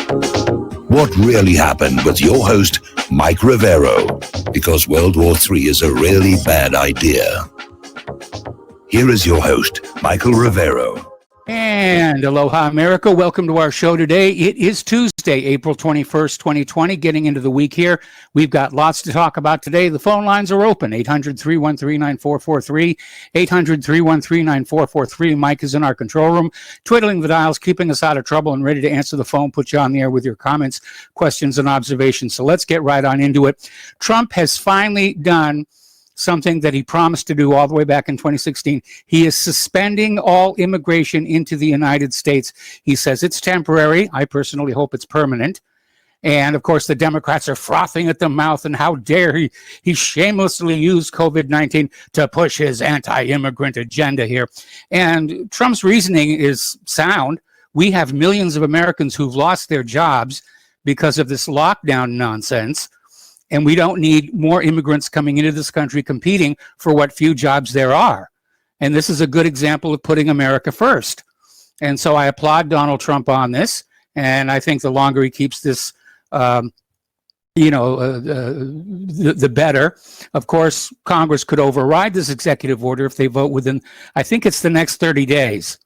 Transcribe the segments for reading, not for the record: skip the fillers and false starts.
What really happened with your host, Mike Rivero, because World War III is a really bad idea. Here is your host, Michael Rivero. And aloha, America. Welcome to our show today. It is Tuesday, April 21st, 2020, getting into the week here. We've got lots to talk about today. The phone lines are open, 800-313-9443, 800-313-9443. Mike is in our control room, twiddling the dials, keeping us out of trouble, and ready to answer the phone, put you on the air with your comments, questions, and observations. So let's get right on into it. Trump has finally done something that he promised to do all the way back in 2016. He is suspending all immigration into the United States. He says it's temporary. I personally hope it's permanent. And of course, the Democrats are frothing at the mouth, and how dare he shamelessly use COVID-19 to push his anti-immigrant agenda here. And Trump's reasoning is sound. We have millions of Americans who've lost their jobs because of this lockdown nonsense. And we don't need more immigrants coming into this country competing for what few jobs there are. And this is a good example of putting America first. And so I applaud Donald Trump on this. And I think the longer he keeps this, the better. Of course, Congress could override this executive order if they vote within, I think it's the next 30 days.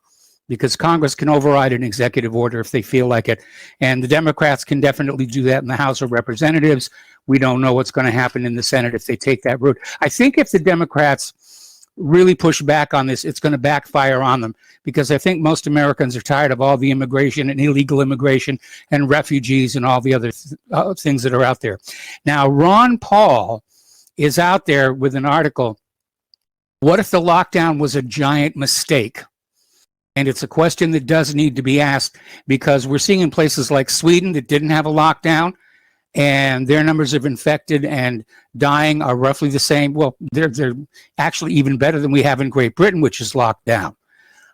Because Congress can override an executive order if they feel like it. And the Democrats can definitely do that in the House of Representatives. We don't know what's going to happen in the Senate if they take that route. I think if the Democrats really push back on this, it's going to backfire on them, because I think most Americans are tired of all the immigration and illegal immigration and refugees and all the other things that are out there. Now, Ron Paul is out there with an article, "What if the lockdown was a giant mistake?" And it's a question that does need to be asked, because we're seeing in places like Sweden that didn't have a lockdown, and their numbers of infected and dying are roughly the same. Well, they're actually even better than we have in Great Britain, which is locked down.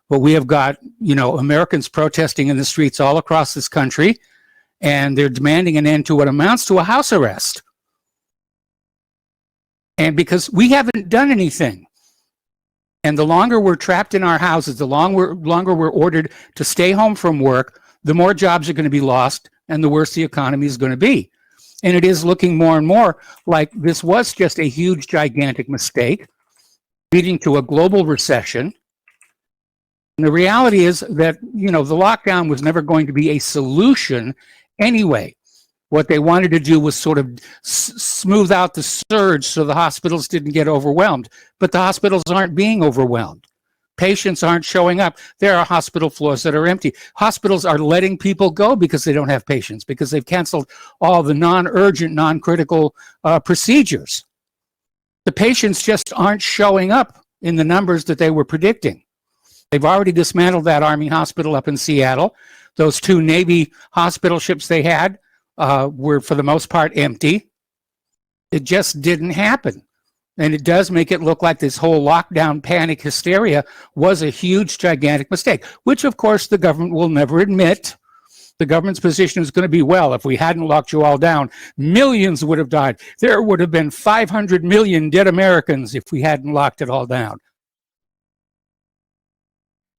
But we have got, Americans protesting in the streets all across this country, and they're demanding an end to what amounts to a house arrest. And because we haven't done anything. And the longer we're trapped in our houses, the longer we're ordered to stay home from work, the more jobs are going to be lost and the worse the economy is going to be. And it is looking more and more like this was just a huge, gigantic mistake leading to a global recession. And the reality is that, the lockdown was never going to be a solution anyway. What they wanted to do was sort of smooth out the surge so the hospitals didn't get overwhelmed. But the hospitals aren't being overwhelmed. Patients aren't showing up. There are hospital floors that are empty. Hospitals are letting people go because they don't have patients, because they've canceled all the non-urgent, non-critical procedures. The patients just aren't showing up in the numbers that they were predicting. They've already dismantled that Army hospital up in Seattle. Those 2 Navy hospital ships they had were for the most part empty. It just didn't happen. And it does make it look like this whole lockdown panic hysteria was a huge, gigantic mistake, which of course the government will never admit. The government's position is going to be, well, if we hadn't locked you all down, millions would have died. There would have been 500 million dead Americans if we hadn't locked it all down.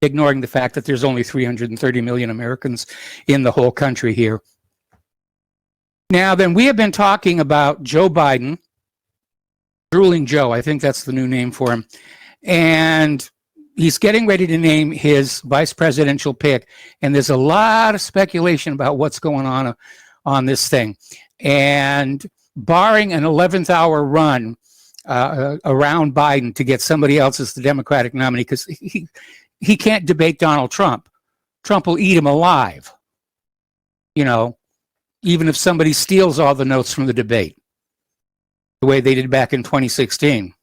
Ignoring the fact that there's only 330 million Americans in the whole country here. Now, then, we have been talking about Joe Biden, Drooling Joe, I think that's the new name for him, and he's getting ready to name his vice presidential pick, and there's a lot of speculation about what's going on this thing. And barring an 11th hour run around Biden to get somebody else as the Democratic nominee, because he can't debate Donald Trump. Trump will eat him alive, even if somebody steals all the notes from the debate, the way they did back in 2016.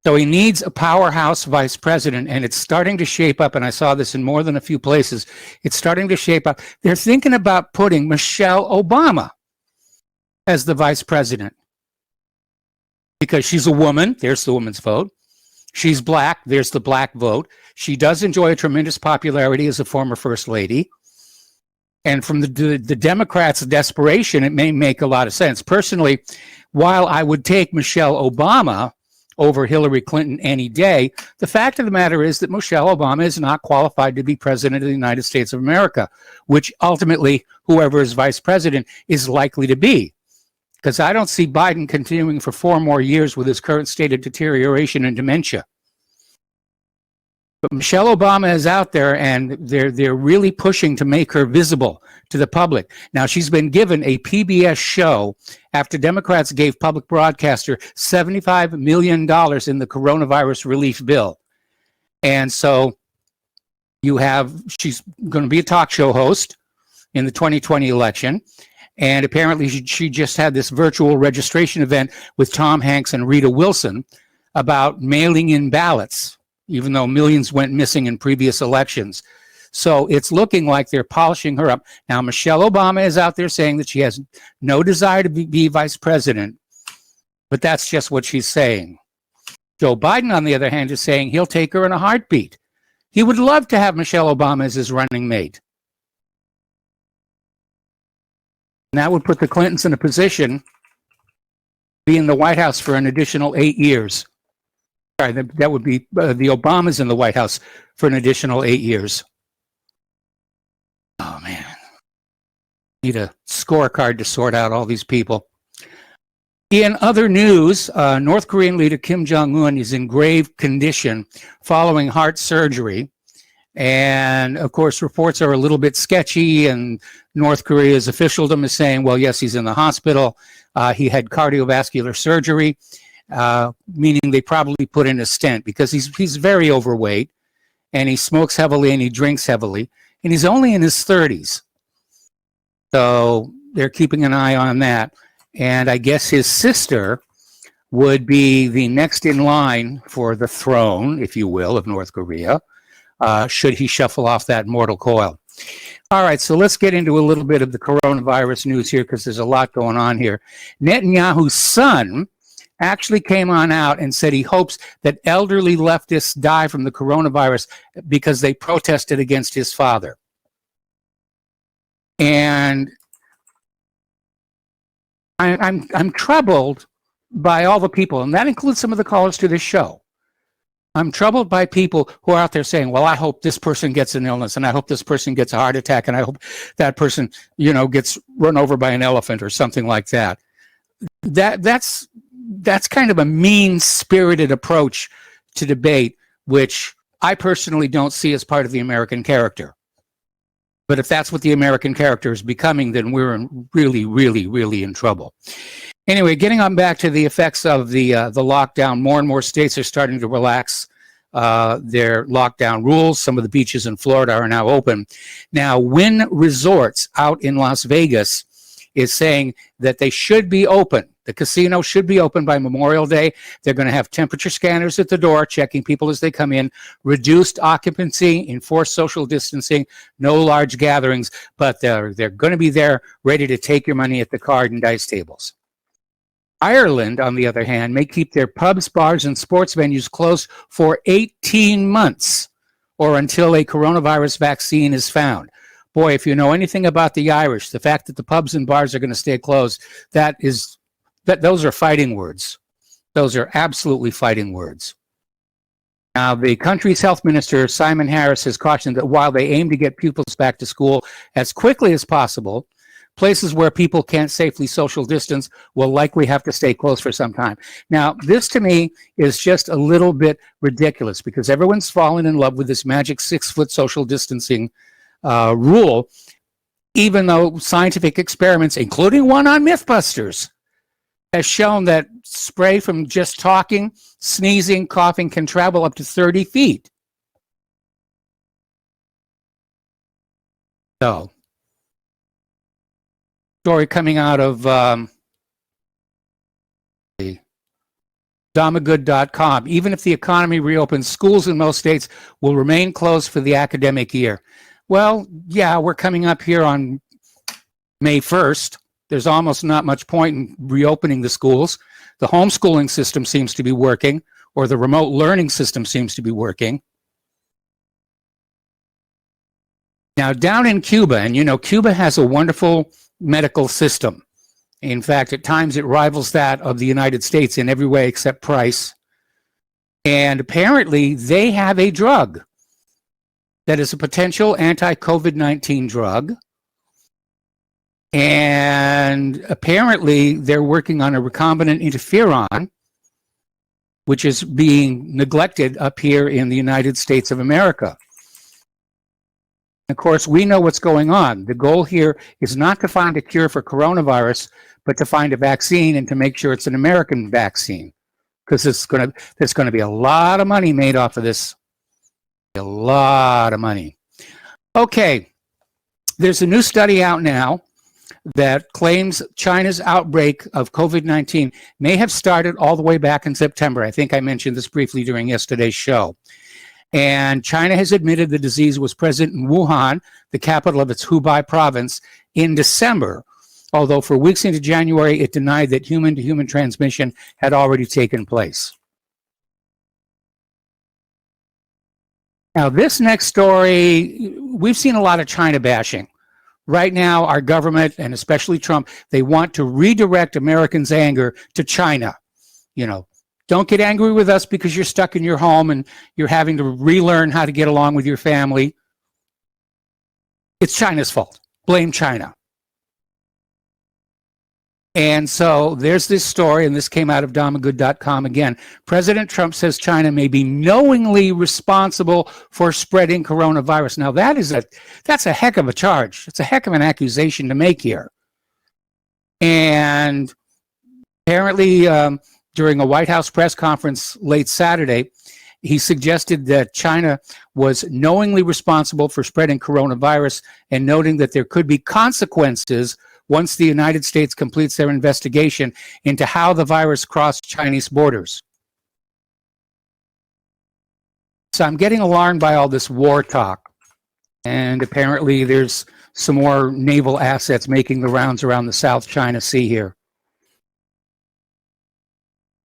So he needs a powerhouse vice president, and it's starting to shape up, and I saw this in more than a few places. It's starting to shape up. They're thinking about putting Michelle Obama as the vice president because she's a woman. There's the woman's vote. She's black. There's the black vote. She does enjoy a tremendous popularity as a former first lady. And from the Democrats' desperation, it may make a lot of sense. Personally, while I would take Michelle Obama over Hillary Clinton any day. The fact of the matter is that Michelle Obama is not qualified to be president of the United States of America, which ultimately whoever is vice president is likely to be. Because I don't see Biden continuing for 4 more years with his current state of deterioration and dementia. But Michelle Obama is out there, and they're really pushing to make her visible to the public. Now, she's been given a PBS show after Democrats gave public broadcaster $75 million in the coronavirus relief bill. And so she's going to be a talk show host in the 2020 election. And apparently she just had this virtual registration event with Tom Hanks and Rita Wilson about mailing in ballots, even though millions went missing in previous elections. So it's looking like they're polishing her up. Now, Michelle Obama is out there saying that she has no desire to be vice president, but that's just what she's saying. Joe Biden, on the other hand, is saying he'll take her in a heartbeat. He would love to have Michelle Obama as his running mate. And that would put the Clintons in a position to be in the White House for an additional 8 years. Sorry, that would be the Obamas in the White House for an additional 8 years. Oh, man. Need a scorecard to sort out all these people. In other news, North Korean leader Kim Jong-un is in grave condition following heart surgery. And, of course, reports are a little bit sketchy, and North Korea's officialdom is saying, well, yes, he's in the hospital. He had cardiovascular surgery. Meaning they probably put in a stent, because he's very overweight, and he smokes heavily and he drinks heavily, and he's only in his 30s. So they're keeping an eye on that. And I guess his sister would be the next in line for the throne, if you will, of North Korea, should he shuffle off that mortal coil. All right, so let's get into a little bit of the coronavirus news here, because there's a lot going on here. Netanyahu's son actually came on out and said he hopes that elderly leftists die from the coronavirus because they protested against his father. And I'm troubled by all the people, and that includes some of the callers to this show. I'm troubled by people who are out there saying, well, I hope this person gets an illness, and I hope this person gets a heart attack, and I hope that person, gets run over by an elephant or something like that. That's kind of a mean-spirited approach to debate, which I personally don't see as part of the American character. But if that's what the American character is becoming, then we're really, really, really in trouble. Anyway, getting on back to the effects of the lockdown, more and more states are starting to relax their lockdown rules. Some of the beaches in Florida are now open. Now, Wynn Resorts out in Las Vegas is saying that they should be open. The casino should be open by Memorial Day. They're going to have temperature scanners at the door, checking people as they come in, reduced occupancy, enforced social distancing, no large gatherings, but they're going to be there ready to take your money at the card and dice tables. Ireland, on the other hand, may keep their pubs, bars, and sports venues closed for 18 months or until a coronavirus vaccine is found. Boy, if you know anything about the Irish, the fact that the pubs and bars are going to stay closed, those are fighting words. Those are absolutely fighting words. Now, the country's health minister, Simon Harris, has cautioned that while they aim to get pupils back to school as quickly as possible, places where people can't safely social distance will likely have to stay closed for some time. Now, this to me is just a little bit ridiculous, because everyone's fallen in love with this magic 6-foot social distancing rule, even though scientific experiments, including one on Mythbusters, has shown that spray from just talking, sneezing, coughing can travel up to 30 feet. So, story coming out of Damagood.com. Even if the economy reopens, schools in most states will remain closed for the academic year. Well, yeah, we're coming up here on May 1st. There's almost not much point in reopening the schools. The homeschooling system seems to be working, or the remote learning system seems to be working. Now, down in Cuba, and Cuba has a wonderful medical system. In fact, at times it rivals that of the United States in every way except price. And apparently they have a drug that is a potential anti-COVID-19 drug. And apparently they're working on a recombinant interferon, which is being neglected up here in the United States of America. Of course, we know what's going on. The goal here is not to find a cure for coronavirus, but to find a vaccine and to make sure it's an American vaccine, because there's going to be a lot of money made off of this. A lot of money. Okay, there's a new study out now that claims China's outbreak of COVID-19 may have started all the way back in September. I think I mentioned this briefly during yesterday's show. And China has admitted the disease was present in Wuhan, the capital of its Hubei province, in December, although for weeks into January, it denied that human-to-human transmission had already taken place. Now, this next story, we've seen a lot of China bashing. Right now, our government, and especially Trump, they want to redirect Americans' anger to China. You know, don't get angry with us because you're stuck in your home and you're having to relearn how to get along with your family. It's China's fault. Blame China. And so there's this story, and this came out of damagood.com again. President Trump says China may be knowingly responsible for spreading coronavirus. Now, that's a heck of a charge. It's a heck of an accusation to make here. And apparently, during a White House press conference late Saturday, he suggested that China was knowingly responsible for spreading coronavirus and noting that there could be consequences once the United States completes their investigation into how the virus crossed Chinese borders. So I'm getting alarmed by all this war talk. And apparently there's some more naval assets making the rounds around the South China Sea here.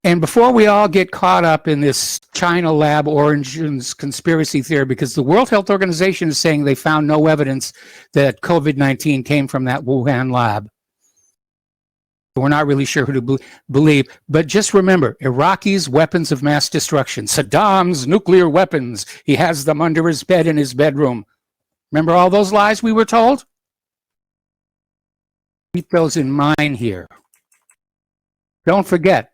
And before we all get caught up in this China lab origins conspiracy theory, because the World Health Organization is saying they found no evidence that COVID-19 came from that Wuhan lab. We're not really sure who to believe, but just remember, Iraqi's weapons of mass destruction, Saddam's nuclear weapons, he has them under his bed in his bedroom. Remember all those lies we were told? Keep those in mind here. Don't forget,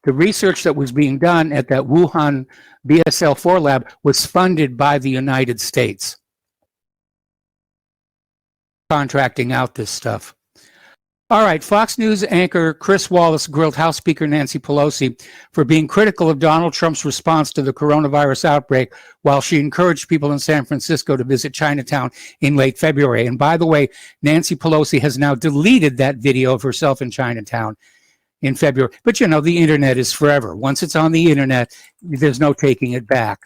the research that was being done at that Wuhan BSL-4 lab was funded by the United States, contracting out this stuff. All right, Fox News anchor Chris Wallace grilled House Speaker Nancy Pelosi for being critical of Donald Trump's response to the coronavirus outbreak, while she encouraged people in San Francisco to visit Chinatown in late February. And by the way, Nancy Pelosi has now deleted that video of herself in Chinatown in February. But you know, the internet is forever. Once it's on the internet, there's no taking it back.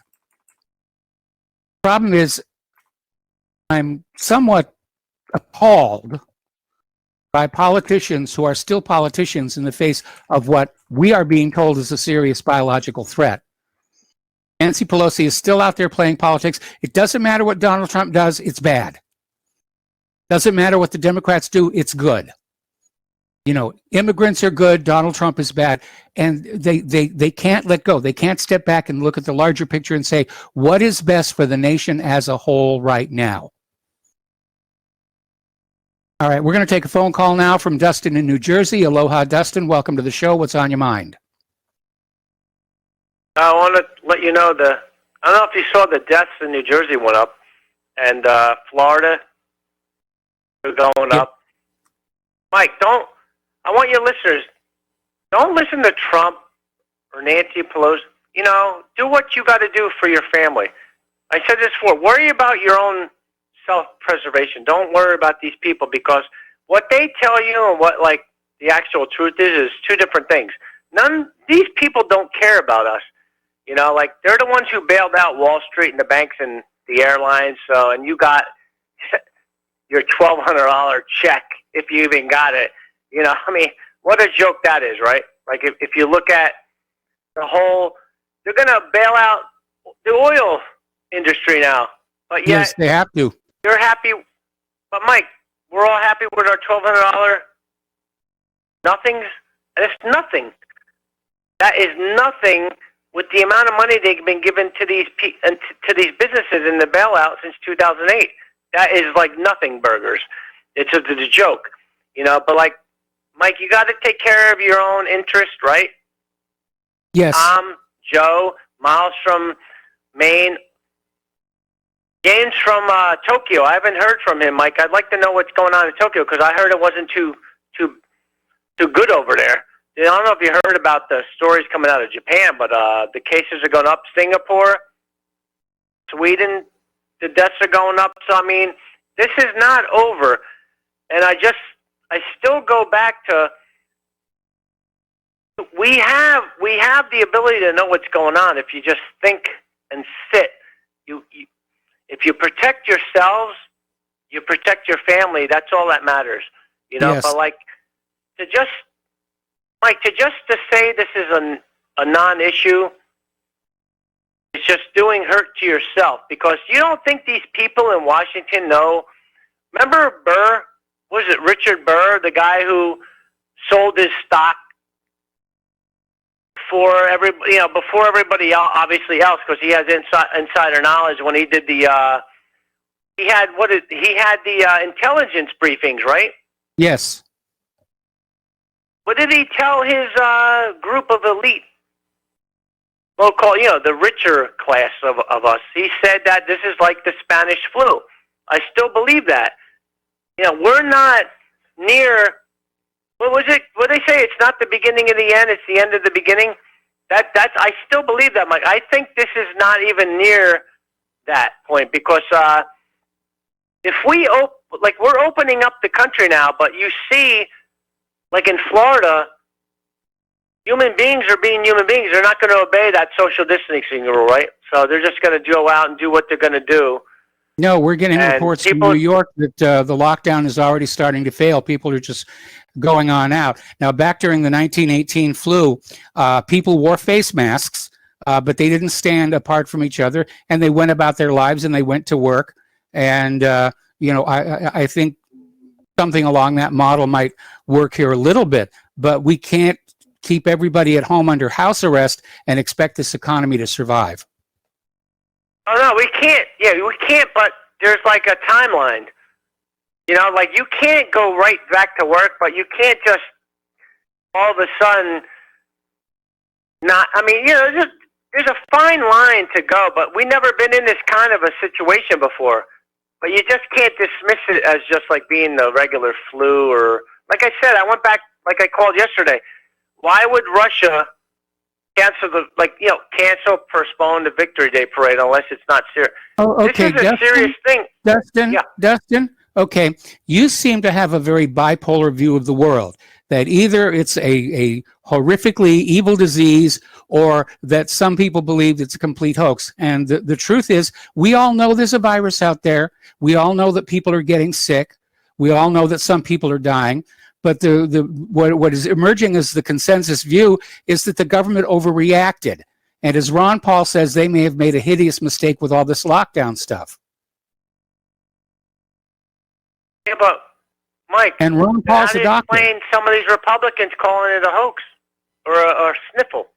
Problem is, I'm somewhat appalled by politicians who are still politicians in the face of what we are being told is a serious biological threat. Nancy Pelosi is still out there playing politics. It doesn't matter what Donald Trump does, it's bad. Doesn't matter what the Democrats do, it's good. You know, immigrants are good, Donald Trump is bad, and they can't let go. They can't step back and look at the larger picture and say, what is best for the nation as a whole right now? All right, we're going to take a phone call now from Dustin in New Jersey. Aloha, Dustin. Welcome to the show. What's on your mind? I want to let you know I don't know if you saw the deaths in New Jersey went up, and Florida are going up. Mike, I want your listeners, don't listen to Trump or Nancy Pelosi. You know, do what you got to do for your family. I said this before, worry about your own self-preservation. Don't worry about these people, because what they tell you and what, like, the actual truth is two different things. These people don't care about us. You know, like, they're the ones who bailed out Wall Street and the banks and the airlines. So, and you got your $1,200 check, if you even got it. You know, I mean, what a joke that is, right? Like, if you look at the whole, they're going to bail out the oil industry now. But yet, yes, they have to. You're happy. But, Mike, we're all happy with our $1,200 nothings. And it's nothing. That is nothing with the amount of money they've been given to these businesses in the bailout since 2008. That is like nothing burgers. It's a joke, you know. But like, Mike, you got to take care of your own interest, right? Yes. Joe, Miles from Maine, James from Tokyo. I haven't heard from him, Mike. I'd like to know what's going on in Tokyo because I heard it wasn't too good over there. I don't know if you heard about the stories coming out of Japan, but the cases are going up. Singapore, Sweden, the deaths are going up. So, I mean, this is not over. And I still go back to, we have the ability to know what's going on if you just think and sit. If you protect yourselves, you protect your family. That's all that matters, you know. Yes. But like to say this is a non-issue, it's just doing hurt to yourself because you don't think these people in Washington know. Remember Burr? Was it Richard Burr, the guy who sold his stock before everybody obviously else, because he has insider knowledge when he did the he had the intelligence briefings, right? Yes. What did he tell his group of elite? Well, the richer class of us. He said that this is like the Spanish flu. I still believe that. You know, we're not near. What was it? What they say? It's not the beginning of the end. It's the end of the beginning. I still believe that, Mike. I think this is not even near that point because if we're opening up the country now, but you see, like in Florida, human beings are being human beings. They're not going to obey that social distancing rule, right? So they're just going to go out and do what they're going to do. No, we're getting reports from New York that the lockdown is already starting to fail. People are just going on out. Now, back during the 1918 flu, people wore face masks, but they didn't stand apart from each other, and they went about their lives and they went to work. And, I think something along that model might work here a little bit, but we can't keep everybody at home under house arrest and expect this economy to survive. Oh, no, we can't. Yeah, we can't, but there's like a timeline. You know, like you can't go right back to work, but you can't just all of a sudden not. I mean, you know, there's a fine line to go, but we never been in this kind of a situation before. But you just can't dismiss it as just like being the regular flu or, like I said, I went back, like I called yesterday. Why would Russia postpone the Victory Day parade unless it's not serious? Oh, okay, this is a serious thing. Dustin, okay, you seem to have a very bipolar view of the world, that either it's a horrifically evil disease or that some people believe it's a complete hoax. And the truth is, we all know there's a virus out there. We all know that people are getting sick. We all know that some people are dying. But what is emerging as the consensus view is that the government overreacted. And as Ron Paul says, they may have made a hideous mistake with all this lockdown stuff. Yeah, but Mike, and Ron Paul's a doctor. Explain some of these Republicans calling it a hoax or a sniffle.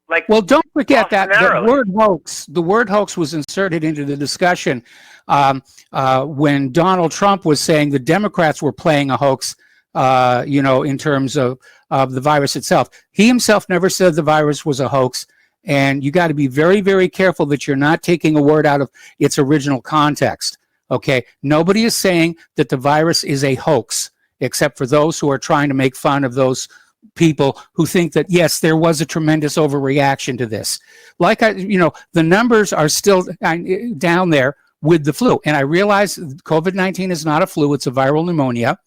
Like, well, don't forget that the word hoax was inserted into the discussion when Donald Trump was saying the Democrats were playing a hoax. In terms of the virus itself. He himself never said the virus was a hoax, and you got to be very, very careful that you're not taking a word out of its original context, okay? Nobody is saying that the virus is a hoax, except for those who are trying to make fun of those people who think that, yes, there was a tremendous overreaction to this. The numbers are still down there with the flu, and I realize COVID-19 is not a flu, it's a viral pneumonia.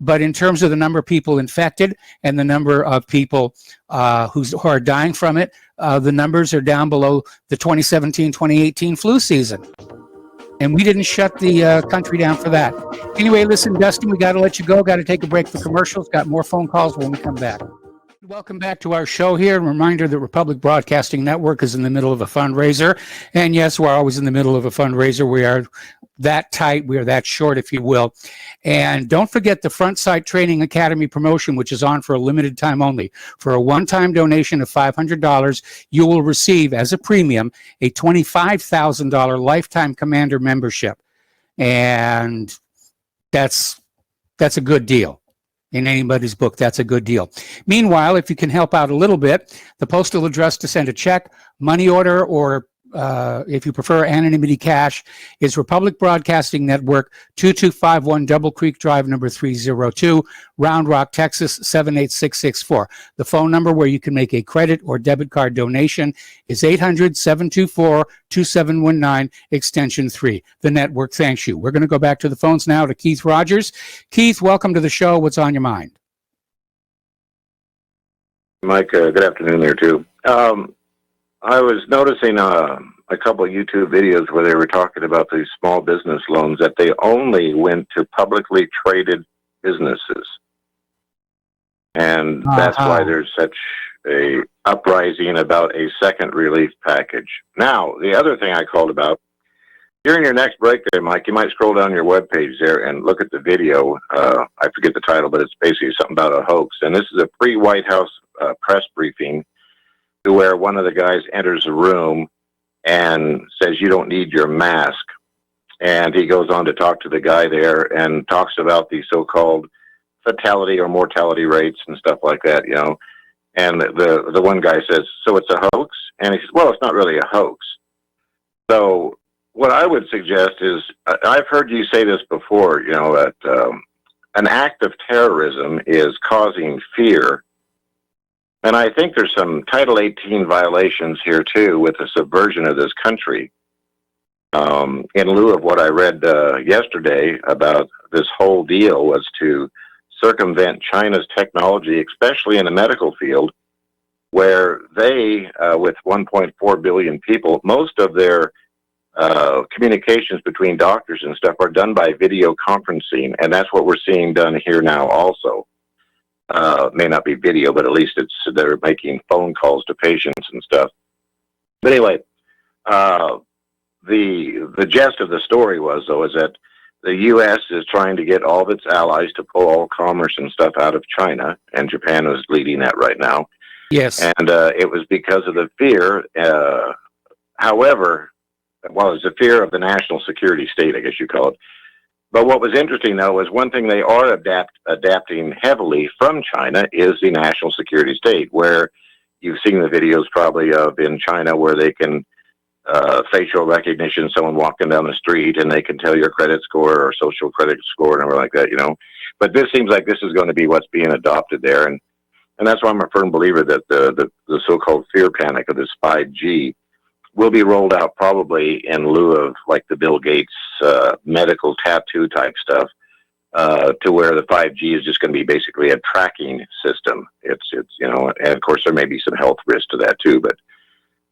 But in terms of the number of people infected and the number of people who are dying from it, the numbers are down below the 2017-2018 flu season. And we didn't shut the country down for that. Anyway, listen, Dustin, we got to let you go. Got to take a break for commercials. Got more phone calls when we come back. Welcome back to our show here. A reminder that Republic Broadcasting Network is in the middle of a fundraiser. And yes, we're always in the middle of a fundraiser. We are that tight. We are that short, if you will. And don't forget the Front Sight Training Academy promotion, which is on for a limited time only. For a one-time donation of $500, you will receive, as a premium, a $25,000 lifetime Commander membership. And that's a good deal. In anybody's book, that's a good deal. Meanwhile, if you can help out a little bit, the postal address to send a check, money order, or if you prefer anonymity cash, is Republic Broadcasting Network, 2251 Double Creek Drive, number 302, Round Rock, Texas, 78664. The phone number where you can make a credit or debit card donation is 800-724-2719, extension 3. The network thanks you. We're going to go back to the phones now to Keith Rogers. Keith, welcome to the show. What's on your mind? Mike, good afternoon there, too. I was noticing a couple of YouTube videos where they were talking about these small business loans, that they only went to publicly traded businesses. And that's why there's such a uprising about a second relief package. Now, the other thing I called about, during your next break there, Mike, you might scroll down your webpage there and look at the video. I forget the title, but it's basically something about a hoax. And this is a pre-White House press briefing, to where one of the guys enters a room and says, "You don't need your mask." And he goes on to talk to the guy there and talks about the so-called fatality or mortality rates and stuff like that, you know. And the one guy says, "So it's a hoax?" And he says, "Well, it's not really a hoax." So what I would suggest is, I've heard you say this before, you know, that an act of terrorism is causing fear. And I think there's some Title 18 violations here, too, with the subversion of this country. In lieu of what I read yesterday about this whole deal was to circumvent China's technology, especially in the medical field, where they, with 1.4 billion people, most of their communications between doctors and stuff are done by video conferencing, and that's what we're seeing done here now also. May not be video, but at least they're making phone calls to patients and stuff. But anyway, the gist of the story was, though, is that the U.S. is trying to get all of its allies to pull all commerce and stuff out of China, and Japan is leading that right now. Yes. And it was because of the fear. However, well, it's the fear of the national security state, I guess you call it. But what was interesting, though, is one thing they are adapting heavily from China is the national security state, where you've seen the videos probably of in China where they can facial recognition, someone walking down the street, and they can tell your credit score or social credit score and everything like that, you know. But this seems like this is going to be what's being adopted there. And that's why I'm a firm believer that the so-called fear panic of this 5G will be rolled out probably in lieu of like the Bill Gates medical tattoo type stuff, to where the 5G is just going to be basically a tracking system. It's you know, and of course there may be some health risk to that too. But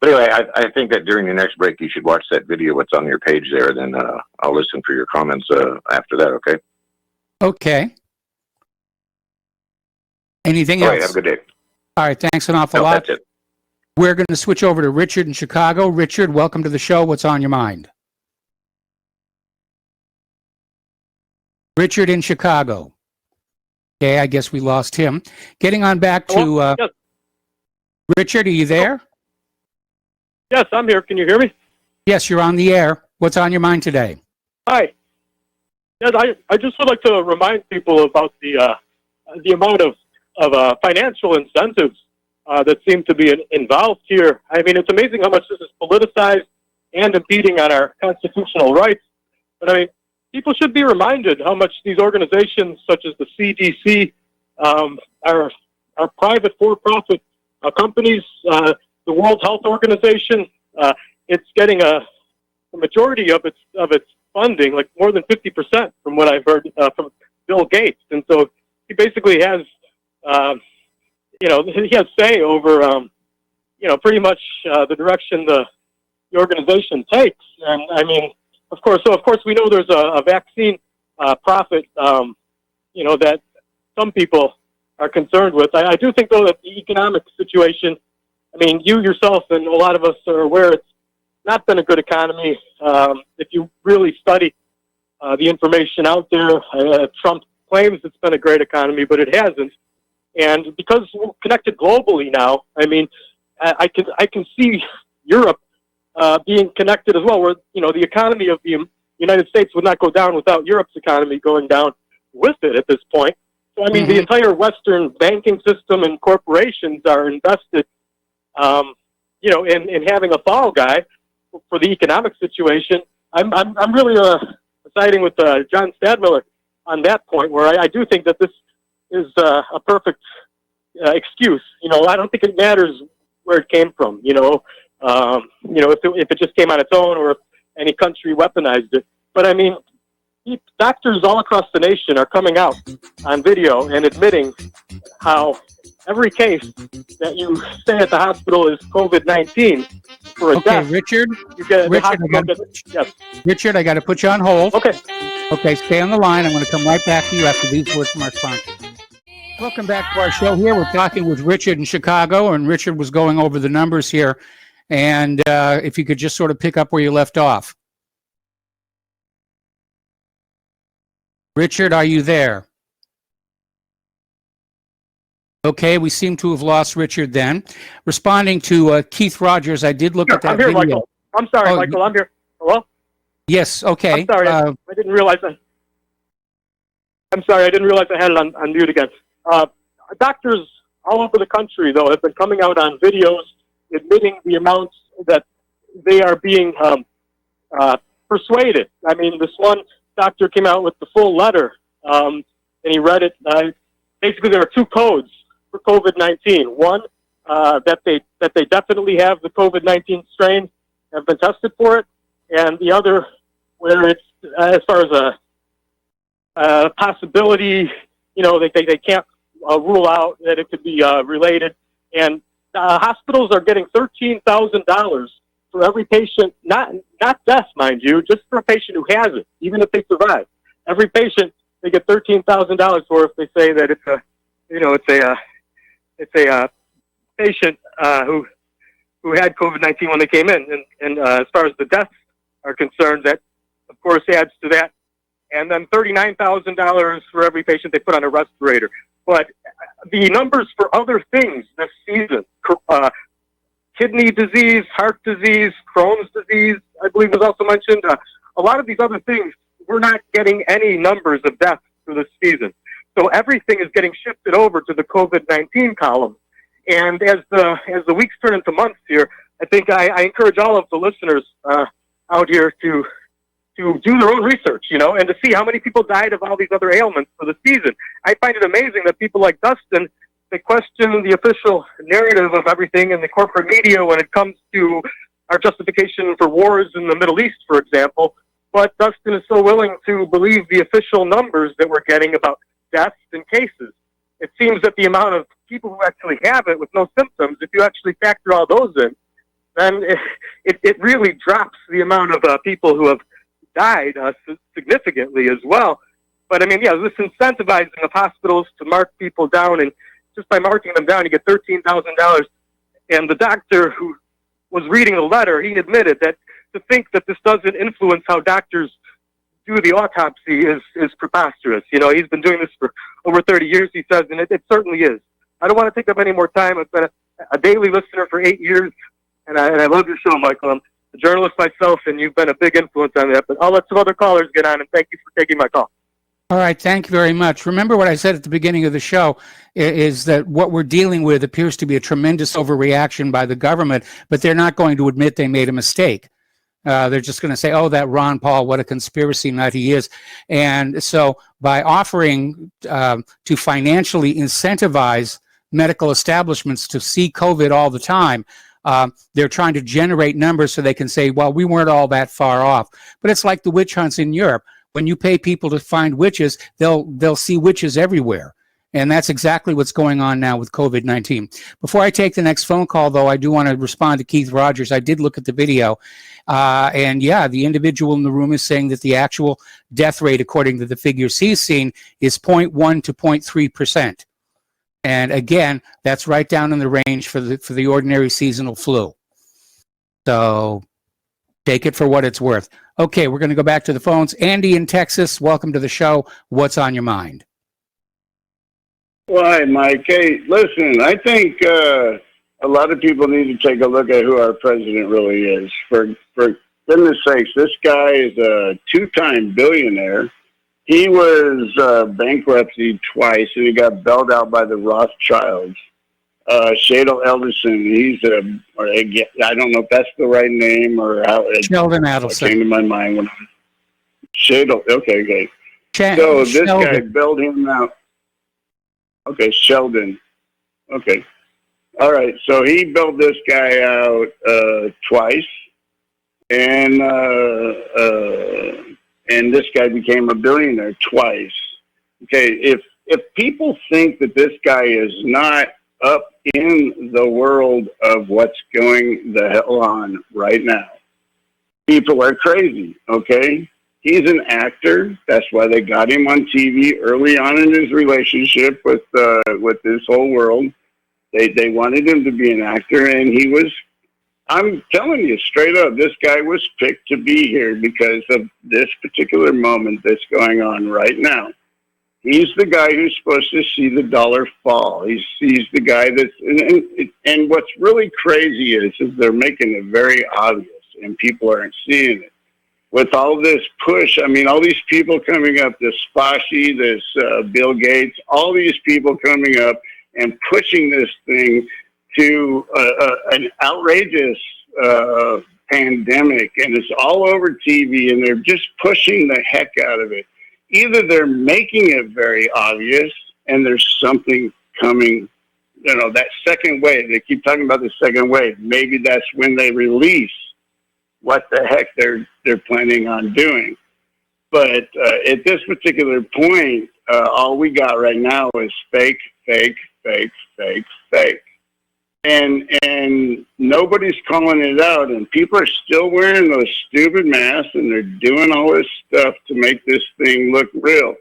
anyway, I think that during the next break you should watch that video. What's on your page there, then I'll listen for your comments after that. Okay. Okay. Anything else? All right. Have a good day. All right. Thanks an awful lot. That's it. We're going to switch over to Richard in Chicago. Richard, welcome to the show. What's on your mind? Richard in Chicago. Okay, I guess we lost him. Getting on back to yes. Richard, are you there? Yes, I'm here. Can you hear me? Yes, you're on the air. What's on your mind today? Hi. Yes, I just would like to remind people about the amount of financial incentives that seem to be involved here. I mean, it's amazing how much this is politicized and impeding on our constitutional rights. But I mean, people should be reminded how much these organizations, such as the CDC, are private for-profit companies. The World Health Organization, it's getting a majority of its funding, like more than 50%, from what I've heard from Bill Gates. And so he basically has. He has say over, pretty much the direction the organization takes. And I mean, of course we know there's a vaccine profit, that some people are concerned with. I do think, though, that the economic situation, I mean, you yourself and a lot of us are aware it's not been a good economy. If you really study the information out there, Trump claims it's been a great economy, but it hasn't. And because we're connected globally now, I mean, I can see Europe being connected as well, where, you know, the economy of the United States would not go down without Europe's economy going down with it at this point. So, I mean, the entire Western banking system and corporations are invested, you know, in having a fall guy for the economic situation. I'm really siding with John Stadmiller on that point, where I do think that this is a perfect excuse. You know, I don't think it matters where it came from. You know, if it just came on its own, or if any country weaponized it. But I mean, doctors all across the nation are coming out on video and admitting how every case that you stay at the hospital is COVID-19 for a death. Richard. You get Yes. Richard, I got to put you on hold. Okay. Okay, stay on the line. I'm going to come right back to you after these words from our sponsor. Welcome back to our show here. We're talking with Richard in Chicago, and Richard was going over the numbers here. And if you could just sort of pick up where you left off. Richard, are you there? Okay, we seem to have lost Richard then. Responding to Keith Rogers, I did look at that video. Michael. I'm sorry, Michael. I'm here. Hello? Yes, okay. I'm sorry. I didn't realize that. I'm sorry. I didn't realize I had it on mute again. Doctors all over the country, though, have been coming out on videos admitting the amounts that they are being persuaded. I mean, this one doctor came out with the full letter, and he read it. Basically, there are two codes for COVID-19. One, that they definitely have the COVID-19 strain, have been tested for it, and the other, where it's as far as a possibility, you know, they can't rule out that it could be related. And hospitals are getting $13,000 for every patient, not death, mind you, just for a patient who has it, even if they survive. Every patient they get $13,000 for if they say that it's a patient who had COVID-19 when they came in. And as far as the deaths are concerned, that of course adds to that. And then $39,000 for every patient they put on a respirator. But the numbers for other things this season, kidney disease, heart disease, Crohn's disease, I believe was also mentioned. A lot of these other things, we're not getting any numbers of deaths for this season. So everything is getting shifted over to the COVID-19 column. And as the weeks turn into months here, I think I encourage all of the listeners out here to do their own research, you know, and to see how many people died of all these other ailments for the season. I find it amazing that people like Dustin, they question the official narrative of everything in the corporate media when it comes to our justification for wars in the Middle East, for example. But Dustin is so willing to believe the official numbers that we're getting about deaths and cases. It seems that the amount of people who actually have it with no symptoms, if you actually factor all those in, then it really drops the amount of people who have died significantly as well. But I mean, yeah, this incentivizing of hospitals to mark people down, and just by marking them down, you get $13,000. And the doctor who was reading the letter, he admitted that to think that this doesn't influence how doctors do the autopsy is preposterous. You know, he's been doing this for over 30 years, he says, and it certainly is. I don't want to take up any more time. I've been a daily listener for 8 years, and I love your show, Michael. I'm a journalist myself, and you've been a big influence on that. But I'll let some other callers get on, and thank you for taking my call. All right, thank you very much. Remember what I said at the beginning of the show is that what we're dealing with appears to be a tremendous overreaction by the government, but they're not going to admit they made a mistake. They're just going to say, oh, that Ron Paul, what a conspiracy nut he is. And so by offering to financially incentivize medical establishments to see COVID all the time, they're trying to generate numbers so they can say, well, we weren't all that far off. But it's like the witch hunts in Europe. When you pay people to find witches, they'll see witches everywhere. And that's exactly what's going on now with COVID-19. Before I take the next phone call, though, I do want to respond to Keith Rogers. I did look at the video. And yeah, the individual in the room is saying that the actual death rate, according to the figures he's seen, is 0.1 to 0.3%. And again, that's right down in the range for the ordinary seasonal flu. So take it for what it's worth. Okay, we're going to go back to the phones. Andy in Texas, welcome to the show. What's on your mind? Well, hi, Mike. Hey, listen, I think a lot of people need to take a look at who our president really is. For goodness sakes, this guy is a two-time billionaire. He was bankruptcy twice, and he got bailed out by the Rothschilds. Shadle Elderson, he's I don't know if that's the right name or how it Sheldon Adelson. came to my mind when I was Shadle. Okay. So this guy bailed him out. Okay, Sheldon. Okay. All right. So he bailed this guy out twice, and this guy became a billionaire twice. Okay, if people think that this guy is not up in the world of what's going the hell on right now, people are crazy, okay? He's an actor. That's why they got him on TV early on in his relationship with this whole world. They wanted him to be an actor, and he was, I'm telling you straight up, this guy was picked to be here because of this particular moment that's going on right now. He's the guy who's supposed to see the dollar fall. He's the guy that's, and what's really crazy is they're making it very obvious, and people aren't seeing it. With all this push, I mean, all these people coming up, this Fauci, this Bill Gates, all these people coming up and pushing this thing to an outrageous pandemic, and it's all over TV, and they're just pushing the heck out of it. Either they're making it very obvious, and there's something coming, that second wave. They keep talking about the second wave. Maybe that's when they release what the heck they're planning on doing. But at this particular point, all we got right now is fake. And nobody's calling it out, and people are still wearing those stupid masks, and they're doing all this stuff to make this thing look real.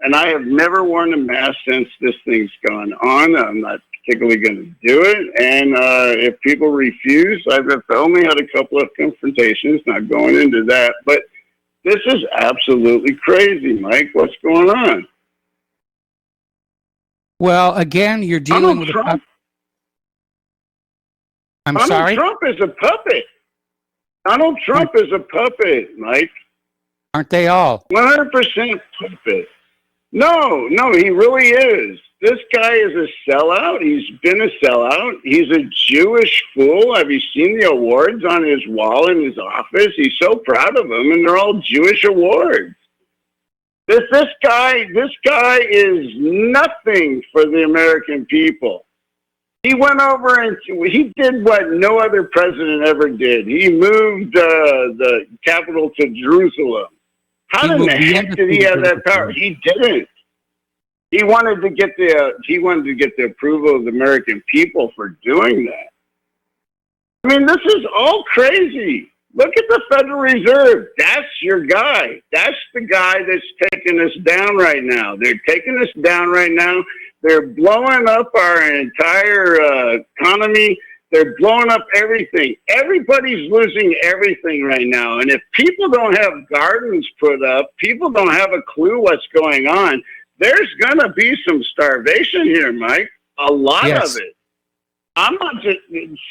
And I have never worn a mask since this thing's gone on. I'm not particularly going to do it. And if people refuse, I've only had a couple of confrontations, not going into that. But this is absolutely crazy, Mike. What's going on? Well, again, you're dealing with Trump. Sorry? Trump is a puppet. Donald Trump is a puppet, Mike. Aren't they all? 100% puppet. No, he really is. This guy is a sellout. He's been a sellout. He's a Jewish fool. Have you seen the awards on his wall in his office? He's so proud of them, and they're all Jewish awards. This guy is nothing for the American people. He went over and he did what no other president ever did. He moved the capital to Jerusalem. How in the heck did he have that power? He didn't. He wanted to get the approval of the American people for doing that. I mean, this is all crazy. Look at the Federal Reserve. That's your guy. That's the guy that's taking us down right now. They're taking us down right now. They're blowing up our entire economy. They're blowing up everything. Everybody's losing everything right now. And if people don't have gardens put up, people don't have a clue what's going on, there's going to be some starvation here, Mike. A lot of it. I'm not just,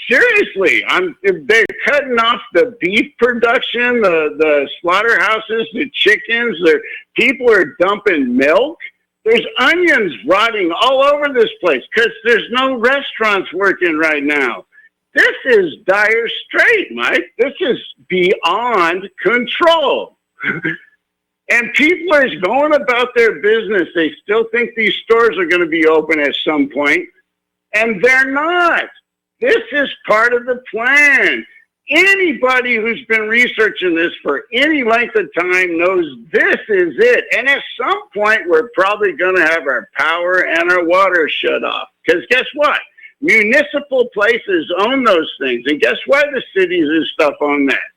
seriously, they're cutting off the beef production, the slaughterhouses, the chickens. People are dumping milk. There's onions rotting all over this place because there's no restaurants working right now. This is dire straight, Mike. This is beyond control. And people are going about their business. They still think these stores are going to be open at some point, and they're not. This is part of the plan. Anybody who's been researching this for any length of time knows this is it. And at some point, we're probably going to have our power and our water shut off. Because guess what? Municipal places own those things. And guess why the cities and stuff own that?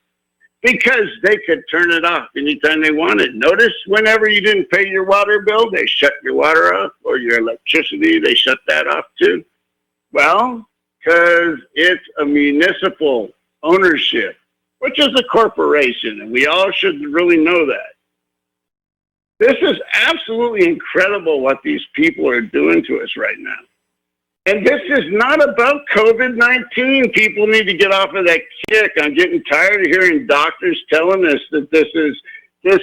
because they could turn it off anytime they wanted. Notice whenever you didn't pay your water bill, they shut your water off, or your electricity, they shut that off too. Well, because it's a municipal ownership, which is a corporation, and we all should really know that. This is absolutely incredible what these people are doing to us right now. And this is not about COVID-19. People need to get off of that kick. I'm getting tired of hearing doctors telling us that this is this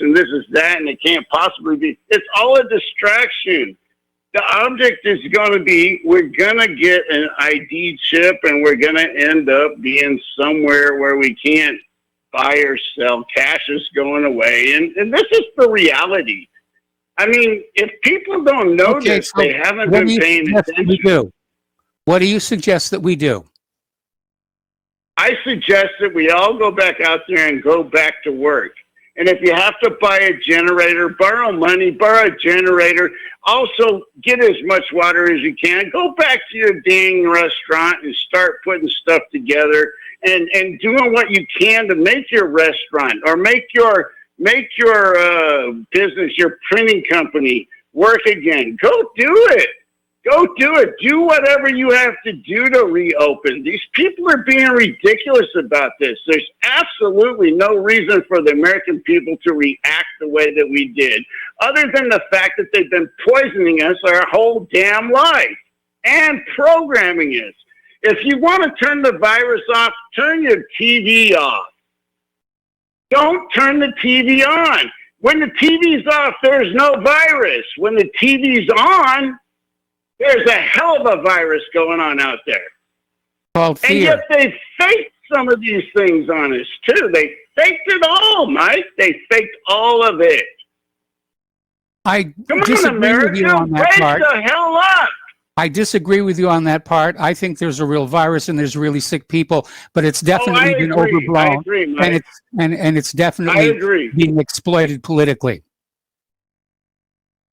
and this is that, and it can't possibly be. It's all a distraction. The object is going to be, we're going to get an ID chip, and we're going to end up being somewhere where we can't buy or sell. Cash is going away. And this is the reality. I mean, if people don't know this, so they haven't been paying attention. We do? What do you suggest that we do? I suggest that we all go back out there and go back to work. And if you have to buy a generator, borrow money, borrow a generator. Also, get as much water as you can. Go back to your dang restaurant and start putting stuff together and doing what you can to make your restaurant or make your business, your printing company work again. Go do it. Go do it. Do whatever you have to do to reopen. These people are being ridiculous about this. There's absolutely no reason for the American people to react the way that we did, other than the fact that they've been poisoning us our whole damn life and programming us. If you want to turn the virus off, turn your TV off. Don't turn the TV on. When the TV's off, there's no virus. When the TV's on, there's a hell of a virus going on out there. Called fear. And yet they faked some of these things on us, too. They faked it all, Mike. They faked all of it. I Come disagree on, America. with you on that Wake part. the hell up. I disagree with you on that part. I think there's a real virus and there's really sick people, but it's definitely been overblown. I agree, Mike. And it's definitely being exploited politically.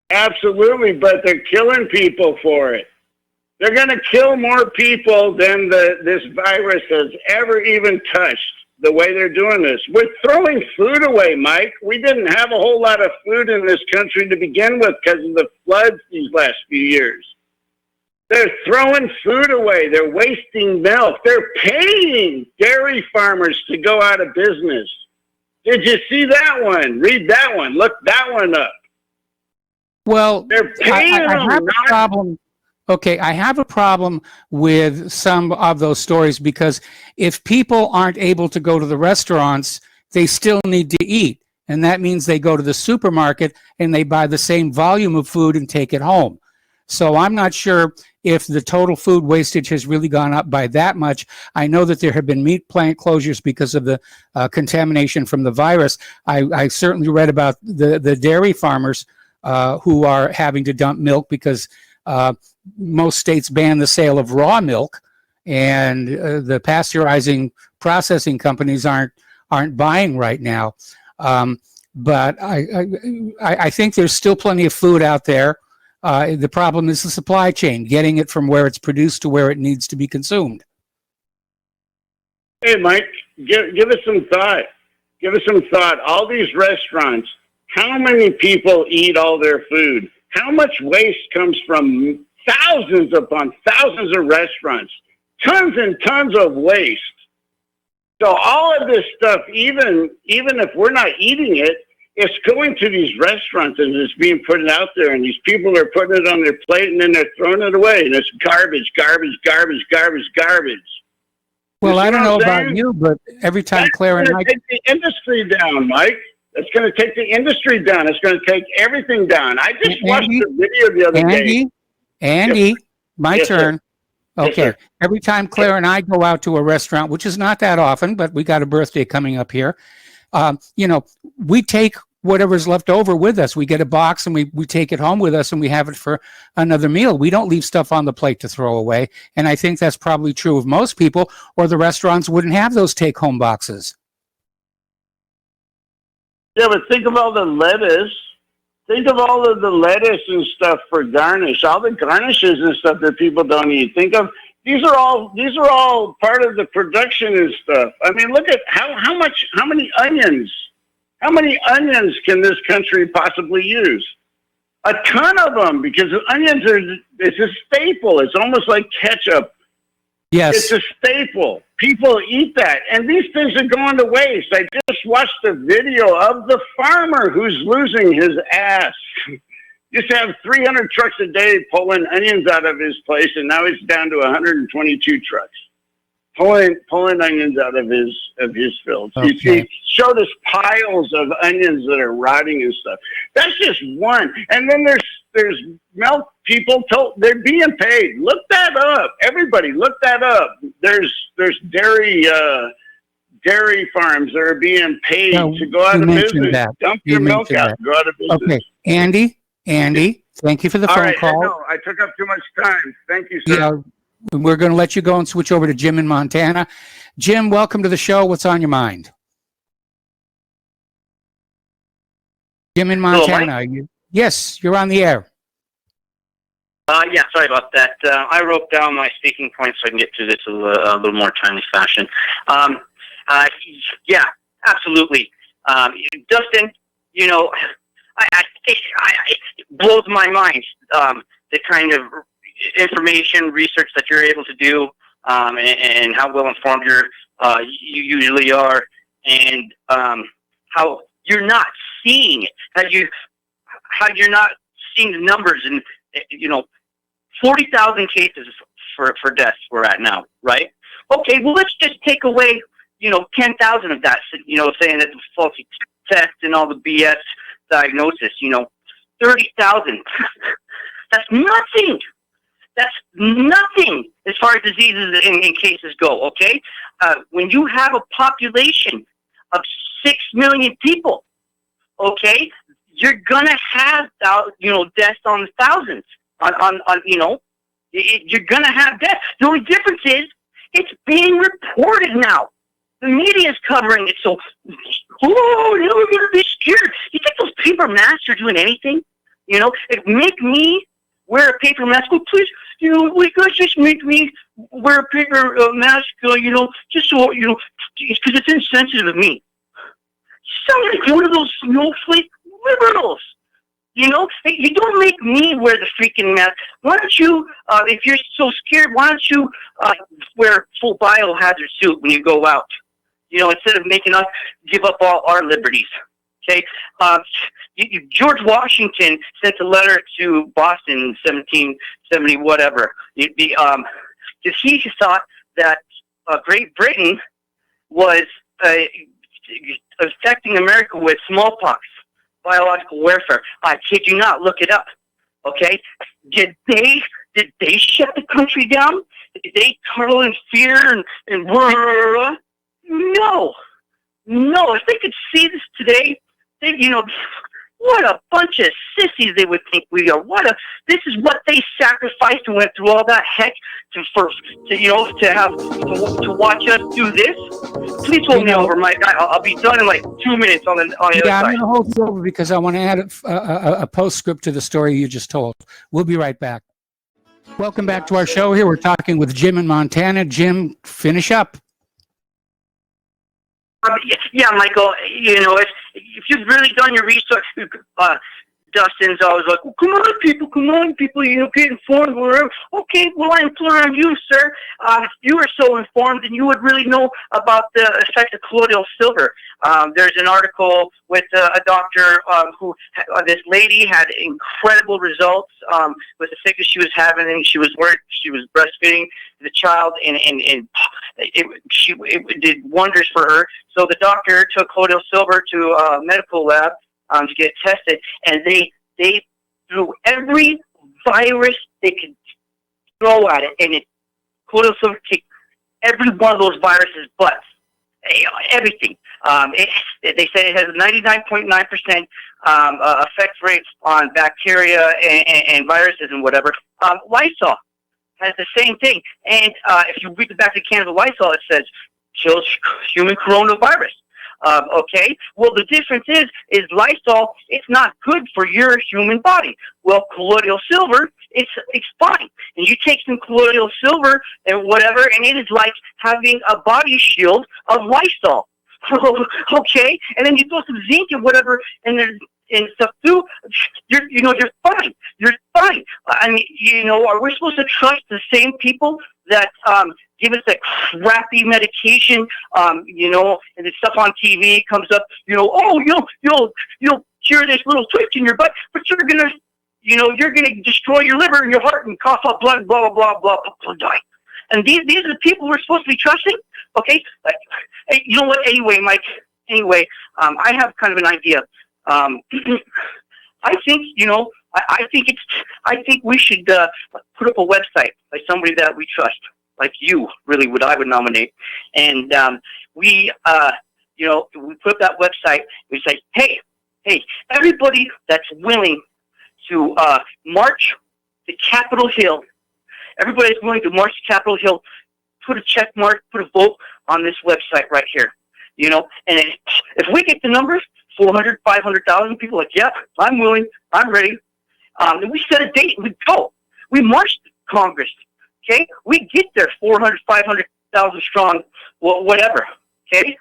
Absolutely, but they're killing people for it. They're going to kill more people than this virus has ever even touched, the way they're doing this. We're throwing food away, Mike. We didn't have a whole lot of food in this country to begin with because of the floods these last few years. They're throwing food away. They're wasting milk. They're paying dairy farmers to go out of business. Did you see that one? Read that one. Look that one up. Well, they're paying I have a problem. Okay, I have a problem with some of those stories because if people aren't able to go to the restaurants, they still need to eat. And that means they go to the supermarket and they buy the same volume of food and take it home. So I'm not sure if the total food wastage has really gone up by that much. I know that there have been meat plant closures because of the contamination from the virus. I certainly read about the dairy farmers who are having to dump milk because most states ban the sale of raw milk, and the pasteurizing processing companies aren't buying right now. But I think there's still plenty of food out there. The problem is the supply chain, getting it from where it's produced to where it needs to be consumed. Hey, Mike, give us some thought. Give us some thought. All these restaurants, how many people eat all their food? How much waste comes from thousands upon thousands of restaurants? Tons and tons of waste. So all of this stuff, even if we're not eating it, it's going to these restaurants and it's being put out there, and these people are putting it on their plate and then they're throwing it away, and it's garbage, garbage, garbage, garbage, garbage. Well, I don't know about you, but every time Claire and I take the industry down, Mike. It's going to take the industry down. It's going to take everything down. I just watched the video the other day. Andy, my turn. Yes, okay. sir. Every time Claire and I go out to a restaurant, which is not that often, but we got a birthday coming up here, we take whatever's left over with us. We get a box and we take it home with us and we have it for another meal. We don't leave stuff on the plate to throw away. And I think that's probably true of most people, or the restaurants wouldn't have those take-home boxes. Yeah, but think of all the lettuce. Think of all of the lettuce and stuff for garnish. All the garnishes and stuff that people don't eat. Think of These are all part of the production and stuff. I mean, look at how many onions can this country possibly use? A ton of them, because onions it's a staple. It's almost like ketchup. Yes. It's a staple. People eat that, and these things are going to waste. I just watched a video of the farmer who's losing his ass. Used to have 300 trucks a day pulling onions out of his place, and now he's down to 122 trucks pulling onions out of his fields. Okay. He showed us piles of onions that are rotting and stuff. That's just one. And then there's milk people they're being paid. Look that up. Everybody, look that up. There's dairy farms that are being paid to go out of business. Dump your milk out. Go out of business. Okay, Andy, thank you for the phone call. No, I took up too much time. Thank you, sir. Yeah, we're going to let you go and switch over to Jim in Montana. Jim, welcome to the show. What's on your mind? Jim in Montana, are you? Yes, you're on the air. Yeah, sorry about that. I wrote down my speaking points so I can get through this a little more timely fashion. Yeah, absolutely. Dustin, you know, it blows my mind, the kind of information research that you're able to do, and how well informed you usually are, and how you're not seeing it, how you're not seeing the numbers, and 40,000 cases for deaths we're at now, right? Okay, well, let's just take away 10,000 of that, saying that the faulty test and all the BS diagnosis, 30,000. That's nothing. That's nothing as far as diseases and cases go, okay? When you have a population of 6 million people, okay, you're going to have, deaths on the thousands. You're going to have deaths. The only difference is it's being reported now. The media is covering it, so, now we're going to be scared. You think those paper masks are doing anything? Make me wear a paper mask. Oh, please, will you guys just make me wear a paper mask, just so, because it's insensitive of me. You sound like one of those snowflake liberals. You don't make me wear the freaking mask. Why don't you, if you're so scared, why don't you wear a full biohazard suit when you go out? Instead of making us give up all our liberties. Okay? George Washington sent a letter to Boston in 1770, whatever. Because he thought that Great Britain was affecting America with smallpox, biological warfare. I kid you not. Look it up. Okay? Did they shut the country down? Did they turtle in fear and No. If they could see this today, what a bunch of sissies they would think we are. This is what they sacrificed and went through all that heck to watch us do this. Please hold me over, Mike. I'll be done in like 2 minutes on the other side. I'm going to hold you over because I want to add a postscript to the story you just told. We'll be right back. Welcome back to our show. Here we're talking with Jim in Montana. Jim, finish up. Yeah, Michael, if you've really done your research, Dustin's always like, well, come on, people, get informed. Okay, well, I implore on you, sir. If you were so informed, then you would really know about the effect of colloidal silver. There's an article with a doctor who, this lady had incredible results with the sickness she was having, and she was breastfeeding the child, and it did wonders for her. So the doctor took colloidal silver to a medical lab to get tested, and they threw every virus they could throw at it, and colloidal silver kicked every one of those viruses' butts. Everything. They say it has a 99.9% effect rate on bacteria and viruses and whatever. Lysol has the same thing, and if you read the back of the can of the Lysol, it says kills human coronavirus. Okay? Well, the difference is Lysol, it's not good for your human body. Well, colloidal silver, it's fine. And you take some colloidal silver and whatever, and it is like having a body shield of Lysol. Okay? And then you throw some zinc and whatever, and stuff too, you're fine. You're fine. I mean, are we supposed to trust the same people that give us that crappy medication? And the stuff on TV comes up. You'll cure this little twitch in your butt, but you're gonna destroy your liver and your heart and cough up blood, blah blah blah blah, die. And these are the people we're supposed to be trusting. Okay, you know what? Anyway, Mike. I have kind of an idea. I think I think we should put up a website by somebody that we trust, like you. Really, what I would nominate, and we put up that website. We say, hey, everybody that's willing to march to Capitol Hill, everybody that's willing to march to Capitol Hill, put a check mark, put a vote on this website right here. And if we get the numbers, 400, 500,000 people like, yeah, I'm willing, I'm ready. And we set a date and we go. We march to Congress, okay? We get there 400, 500,000 strong, whatever, okay?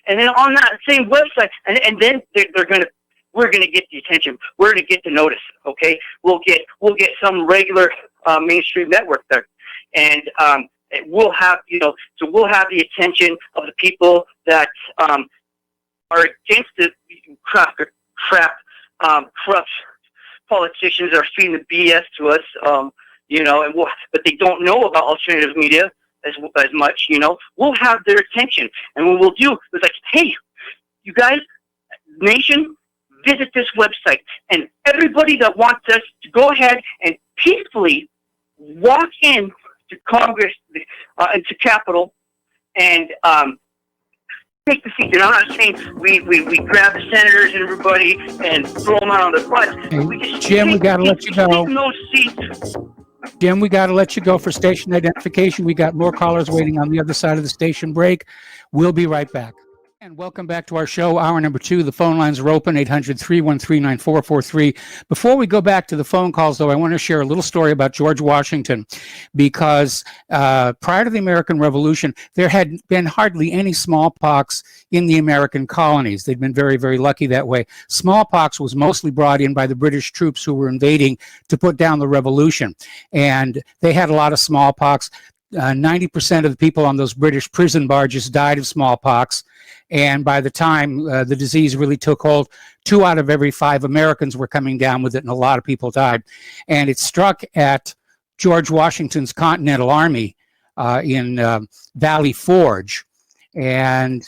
And then on that same website, and then we're gonna get the attention. We're gonna get the notice, okay? We'll get some regular mainstream network there, and we'll have we'll have the attention of the people that are against the crap corrupt politicians that are feeding the BS to us, but they don't know about alternative media as much, we'll have their attention. And what we'll do is like, hey, you guys, nation, visit this website. And everybody that wants us to go ahead and peacefully walk in to Congress, into Capitol, and take the seat. And I'm not saying we grab the senators and everybody and throw them out on the bus. Hey, Jim, we got to let you go. Those seats. Jim, we got to let you go for station identification. We got more callers waiting on the other side of the station break. We'll be right back. And welcome back to our show, hour number 2. The phone lines are open, 800-313-9443. Before we go back to the phone calls, though, I want to share a little story about George Washington, because prior to the American Revolution, there had been hardly any smallpox in the American colonies. They'd been very, very lucky that way. Smallpox was mostly brought in by the British troops who were invading to put down the revolution. And they had a lot of smallpox. 90% of the people on those British prison barges died of smallpox. And by the time the disease really took hold, 2 out of every 5 Americans were coming down with it, and a lot of people died. And it struck at George Washington's Continental Army in Valley Forge. And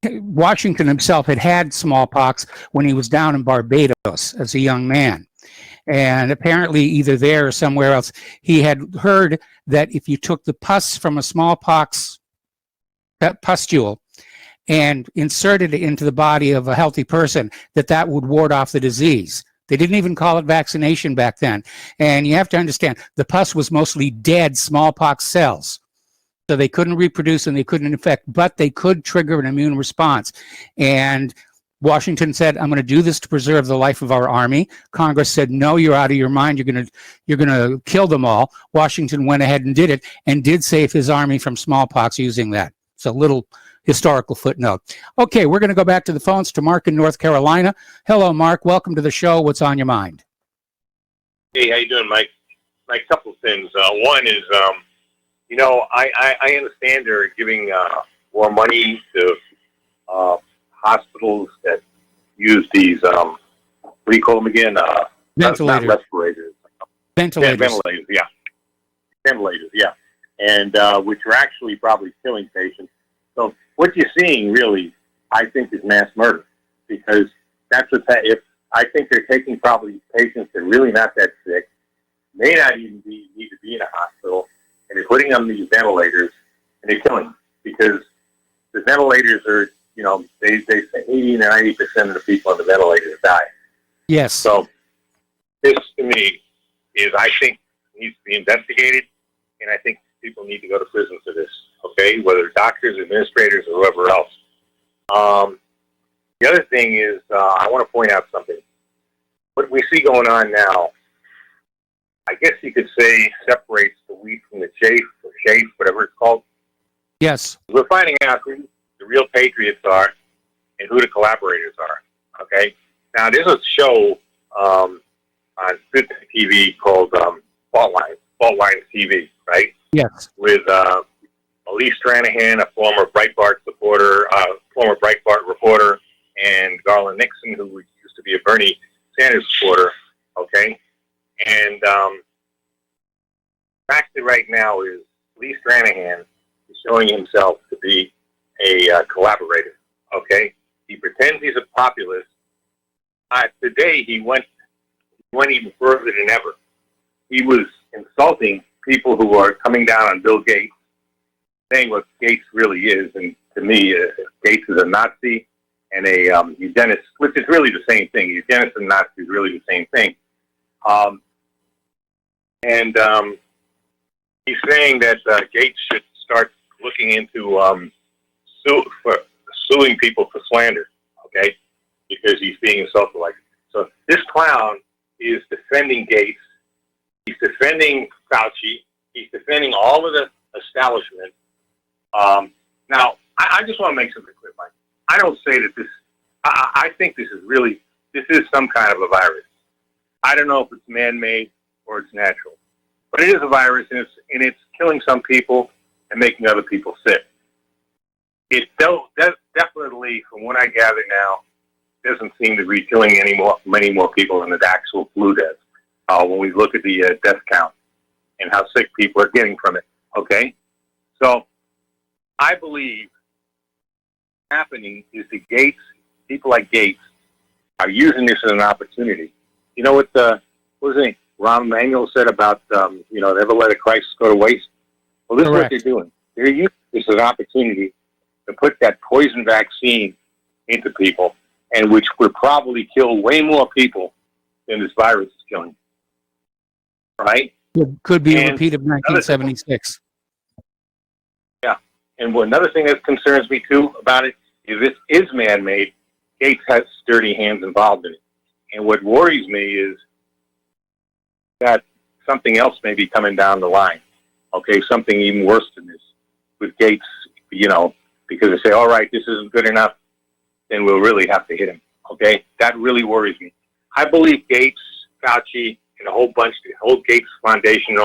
Washington himself had had smallpox when he was down in Barbados as a young man. And apparently either there or somewhere else, he had heard that if you took the pus from a smallpox pustule and inserted it into the body of a healthy person, that would ward off the disease. They didn't even call it vaccination back then. And you have to understand, the pus was mostly dead smallpox cells. So they couldn't reproduce and they couldn't infect, but they could trigger an immune response. And Washington said, I'm going to do this to preserve the life of our army. Congress said, no, you're out of your mind. You're going to kill them all. Washington went ahead and did it, and did save his army from smallpox using that. It's a little historical footnote. Okay, we're going to go back to the phones to Mark in North Carolina. Hello, Mark. Welcome to the show. What's on your mind? Hey, how you doing, Mike? A couple of things. One is, I understand they're giving more money to hospitals that use these, what do you call them again? Ventilators. Not respirators. Ventilators. Yeah, ventilators, yeah. And which are actually probably killing patients. So what you're seeing really, I think, is mass murder, because that's what I think they're taking probably patients that are really not that sick, may not even need to be in a hospital, and they're putting on these ventilators, and they're killing them, because the ventilators are, they say 80 to 90% of the people on the ventilators die. Yes. So this, to me, is, I think, needs to be investigated, and I think people need to go to prison for this, okay? Whether doctors, administrators, or whoever else. The other thing is, I want to point out something. What we see going on now, I guess you could say, separates the wheat from the chaff, or chaff, whatever it's called. Yes. We're finding out who the real patriots are and who the collaborators are. Okay. Now, there's a show on Good TV called Fault Lines TV, right? Yes. With Elise Stranahan, a former Breitbart reporter, and Garland Nixon, who used to be a Bernie Sanders supporter. Okay. And fact right now is Lee Stranahan is showing himself to be a collaborator. Okay, he pretends he's a populist. Today he went even further than ever. He was insulting people who are coming down on Bill Gates, saying what Gates really is, and to me, Gates is a Nazi and a eugenist, which is really the same thing. Eugenist and Nazi is really the same thing. He's saying that Gates should start looking into suing people for slander, okay, because he's being insulted like it. So this clown is defending Gates. He's defending Fauci. He's defending all of the establishment. Now, I just want to make something clear, Mike. I don't say that this. I think this is some kind of a virus. I don't know if it's man-made or it's natural, but it is a virus, and it's killing some people and making other people sick. It definitely, from what I gather now, doesn't seem to be killing many more people than the actual flu deaths. When we look at the death count and how sick people are getting from it. Okay, so I believe what's happening is the Gates, people like Gates, are using this as an opportunity. You know what was it? Rahm Emanuel said about never let a crisis go to waste. Well, this Correct. is what they're doing. They're using this as an opportunity to put that poison vaccine into people, and which would probably kill way more people than this virus is killing. Right? Could be a And repeat of 1976. Yeah. And another thing that concerns me, too, about it is this is man-made. Gates has dirty hands involved in it. And what worries me is that something else may be coming down the line. Okay, something even worse than this with Gates, because they say, all right, this isn't good enough, then we'll really have to hit him. Okay, that really worries me. I believe Gates, Fauci, and the whole Gates Foundation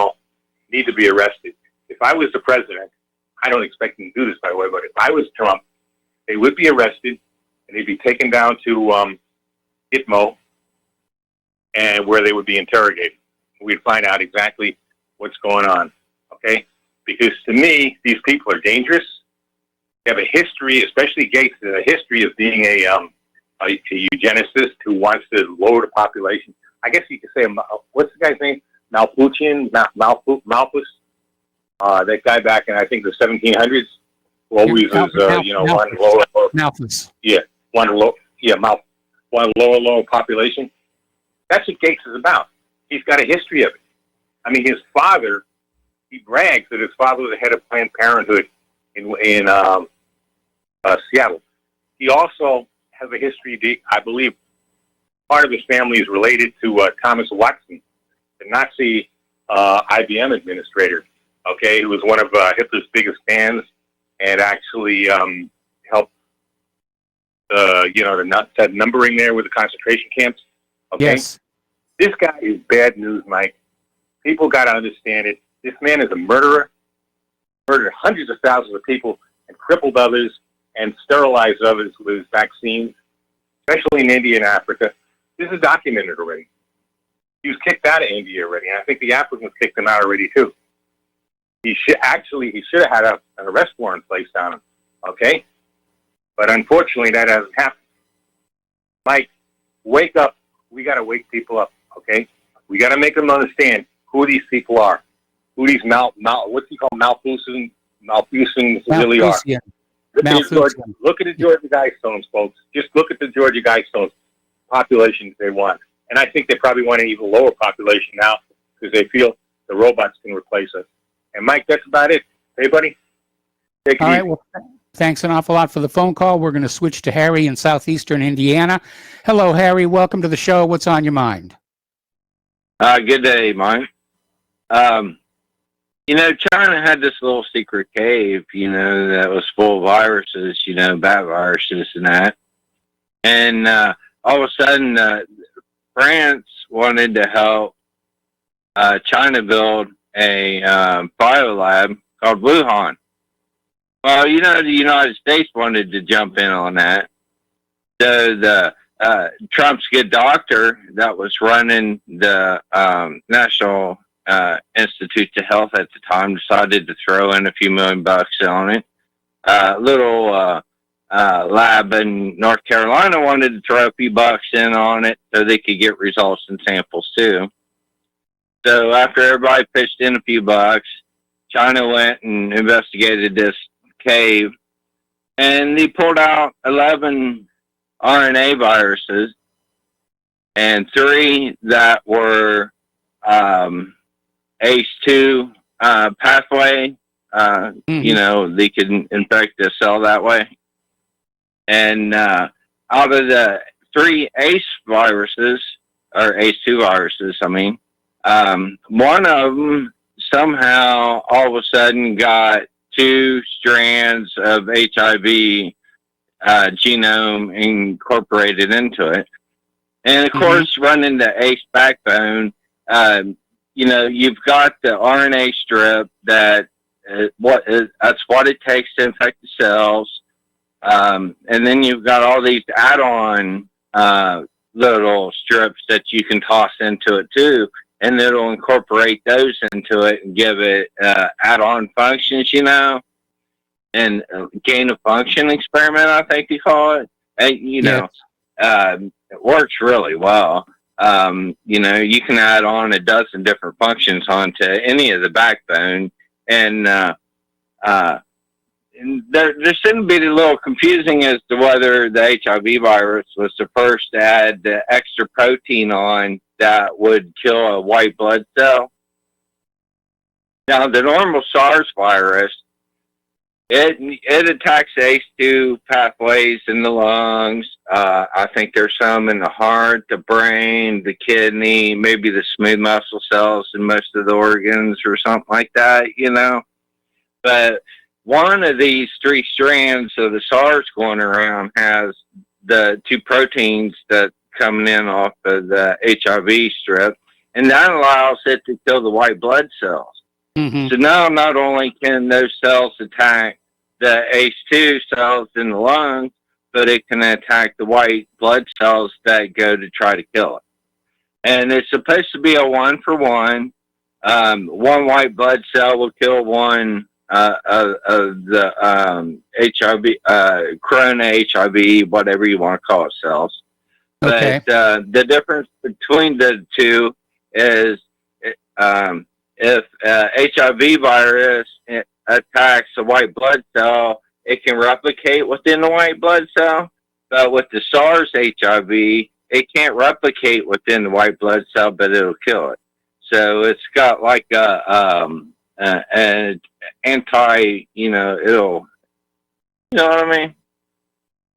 need to be arrested. If I was the president, I don't expect them to do this, by the way, but if I was Trump, they would be arrested and they'd be taken down to Gitmo, and where they would be interrogated. We'd find out exactly what's going on, okay? Because to me, these people are dangerous. They have a history, especially Gates, has a history of being a eugenicist who wants to lower the population. I guess you could say, what's the guy's name? Malthus? That guy back in, I think, the 1700s, who always was, one lower. Malthus. Yeah, one lower population. That's what Gates is about. He's got a history of it. I mean, his father, he brags that his father was the head of Planned Parenthood in Seattle. He also has a history, I believe, part of his family is related to Thomas Watson, the Nazi IBM administrator, okay, who was one of Hitler's biggest fans and actually helped, that numbering there with the concentration camps. Okay? Yes. This guy is bad news, Mike. People got to understand it. This man is a murderer, murdered hundreds of thousands of people and crippled others and sterilized others with his vaccines, especially in India and Africa. This is documented already. He was kicked out of India already, and I think the Africans kicked him out already, too. He should have had an arrest warrant placed on him, okay? But unfortunately, that hasn't happened. Mike, wake up. We got to wake people up, okay? We got to make them understand who these people are, who these what's he called, Malthusins really are. Look at the Georgia Guidestones, folks. Just look at the Georgia Guidestones population they want. And I think they probably want an even lower population now because they feel the robots can replace us. And Mike, that's about it. Hey, buddy? Take it All easy. right. Well, Thanks an awful lot for the phone call. We're going to switch to Harry in southeastern Indiana. Hello, Harry. Welcome to the show. What's on your mind? Good day, Mike. China had this little secret cave, that was full of viruses, bat viruses and that. And all of a sudden, France wanted to help China build a biolab called Wuhan. Well, the United States wanted to jump in on that. So the Trump's good doctor that was running the National Institute to Health at the time decided to throw in a few $1 million on it. Little lab in North Carolina wanted to throw a few bucks in on it so they could get results and samples too. So after everybody pitched in a few bucks, China went and investigated this cave, and they pulled out 11 RNA viruses and 3 that were ACE2 pathway. They can infect a cell that way. And out of the 3 ACE viruses, or ACE2 viruses, one of them somehow all of a sudden got 2 strands of HIV genome incorporated into it. And of course, running the ACE backbone, you've got the RNA strip that's what it takes to infect the cells. And then you've got all these add-on little strips that you can toss into it too, and it'll incorporate those into it and give it add-on functions, and gain of function experiment, I think you call it. And, it works really well. You can add on a dozen different functions onto any of the backbone, and there seemed to be a little confusing as to whether the HIV virus was the first to add the extra protein on that would kill a white blood cell. Now, the normal SARS virus, it attacks ACE2 pathways in the lungs. I think there's some in the heart, the brain, the kidney, maybe the smooth muscle cells in most of the organs or something like that, But one of these 3 strands of the SARS going around has the 2 proteins that coming in off of the HIV strip, and that allows it to kill the white blood cells. So now not only can those cells attack the ACE2 cells in the lungs, but it can attack the white blood cells that go to try to kill it. And it's supposed to be a 1-for-1. One white blood cell will kill one of the HIV, corona HIV, whatever you want to call it, cells. Okay. But the difference between the two is if HIV virus attacks a white blood cell, it can replicate within the white blood cell. But with the SARS HIV, it can't replicate within the white blood cell, but it'll kill it. So it's got like an anti, it'll, you know what I mean?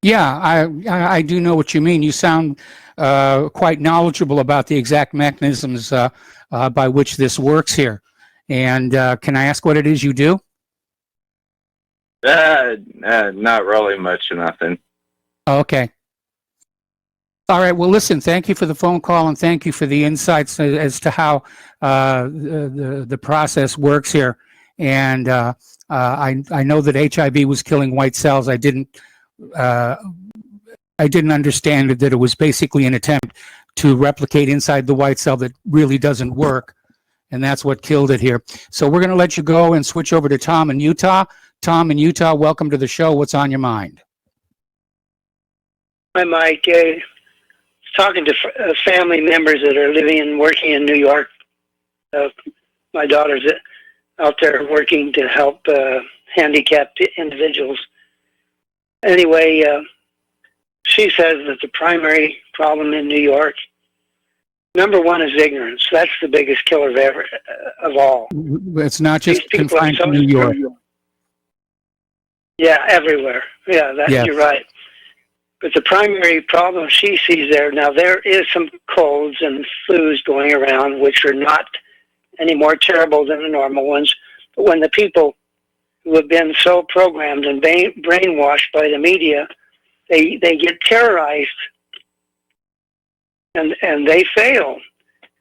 Yeah, I do know what you mean. You sound quite knowledgeable about the exact mechanisms by which this works here. And can I ask what it is you do? Not really much of nothing. Okay. All right. Well, listen, thank you for the phone call and thank you for the insights as to how the process works here. And I know that HIV was killing white cells. I didn't understand that it was basically an attempt to replicate inside the white cell that really doesn't work. And that's what killed it here. So we're going to let you go and switch over to Tom in Utah. Tom in Utah, welcome to the show. What's on your mind? Hi, Mike. Talking to family members that are living and working in New York. My daughter's out there working to help handicapped individuals. Anyway, she says that the primary problem in New York, number one, is ignorance. That's the biggest killer of all. It's not just confined to New York. Yeah, everywhere. Yeah, you're right. But the primary problem she sees there, now there is some colds and flus going around, which are not any more terrible than the normal ones. But when the people who have been so programmed and brainwashed by the media, they get terrorized and they fail.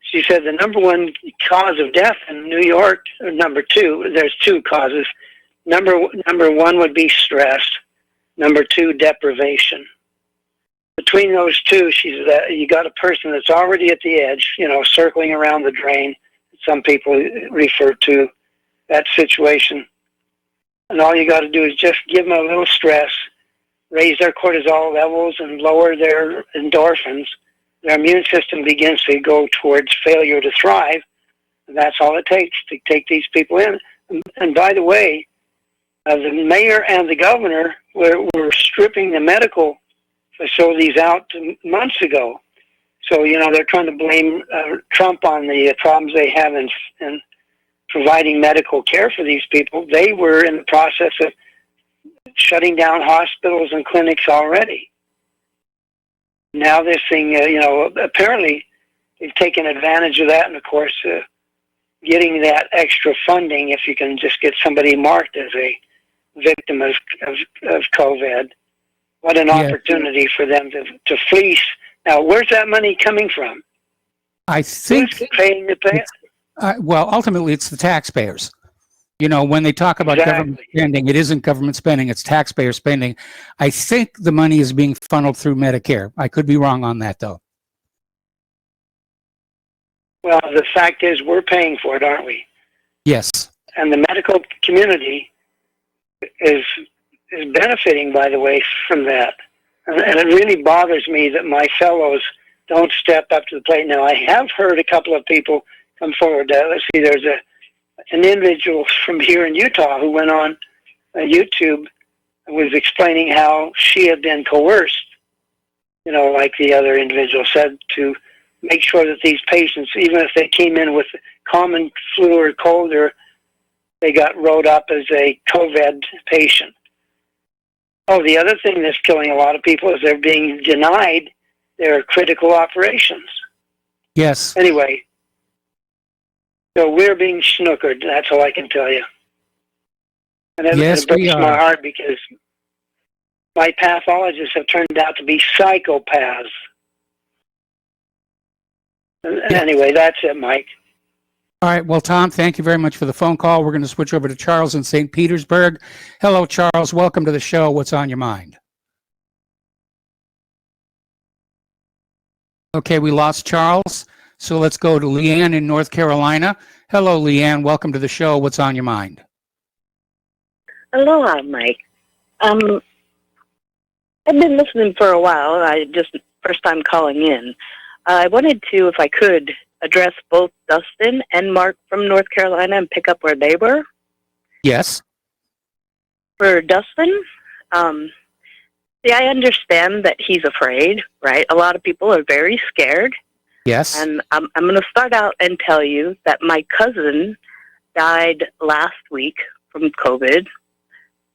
She said the number one cause of death in New York, or number two, there's two causes. Number one would be stress. Number two, deprivation. Between those two, she said that you got a person that's already at the edge, circling around the drain. Some people refer to that situation. And all you got to do is just give them a little stress, raise their cortisol levels and lower their endorphins. Their immune system begins to go towards failure to thrive. And that's all it takes to take these people in. And by the way, the mayor and the governor were stripping the medical facilities out months ago. So, they're trying to blame Trump on the problems they have in providing medical care for these people. They were in the process of shutting down hospitals and clinics already. Now this thing, apparently they've taken advantage of that, and of course, getting that extra funding if you can just get somebody marked as a victim of COVID. What an opportunity for them to fleece. Now, where's that money coming from? I think who's paying the pay? Ultimately, it's the taxpayers. When they talk about government spending, it isn't government spending, it's taxpayer spending. I think the money is being funneled through Medicare. I could be wrong on that, though. Well, the fact is we're paying for it, aren't we? Yes. And the medical community is benefiting, by the way, from that. And it really bothers me that my fellows don't step up to the plate. Now, I have heard a couple of people come forward. Let's see, there's an individual from here in Utah who went on YouTube and was explaining how she had been coerced, like the other individual said, to make sure that these patients, even if they came in with common flu or cold, or they got wrote up as a COVID patient. Oh, the other thing that's killing a lot of people is they're being denied their critical operations. Yes. Anyway, so we're being snookered. That's all I can tell you. And it breaks my heart because my pathologists have turned out to be psychopaths. Anyway, that's it, Mike. All right. Well, Tom, thank you very much for the phone call. We're going to switch over to Charles in St. Petersburg. Hello, Charles. Welcome to the show. What's on your mind? Okay, we lost Charles. So let's go to Leanne in North Carolina. Hello, Leanne. Welcome to the show. What's on your mind? Aloha, Mike. I've been listening for a while. First time calling in. I wanted to, if I could, address both Dustin and Mark from North Carolina and pick up where they were. Yes. For Dustin, I understand that he's afraid, right? A lot of people are very scared. Yes. And I'm going to start out and tell you that my cousin died last week from COVID,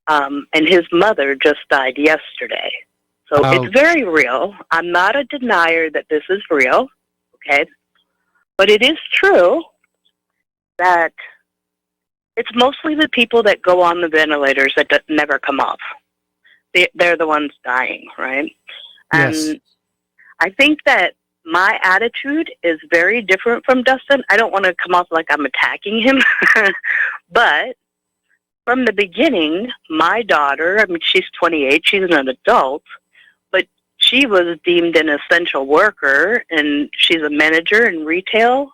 and his mother just died yesterday. So It's very real. I'm not a denier that this is real, okay? But it is true that it's mostly the people that go on the ventilators that never come off. They're the ones dying, right? Yes. And I think that my attitude is very different from Dustin. I don't want to come off like I'm attacking him, but from the beginning, my daughter, she's 28, she's an adult, but she was deemed an essential worker, and she's a manager in retail,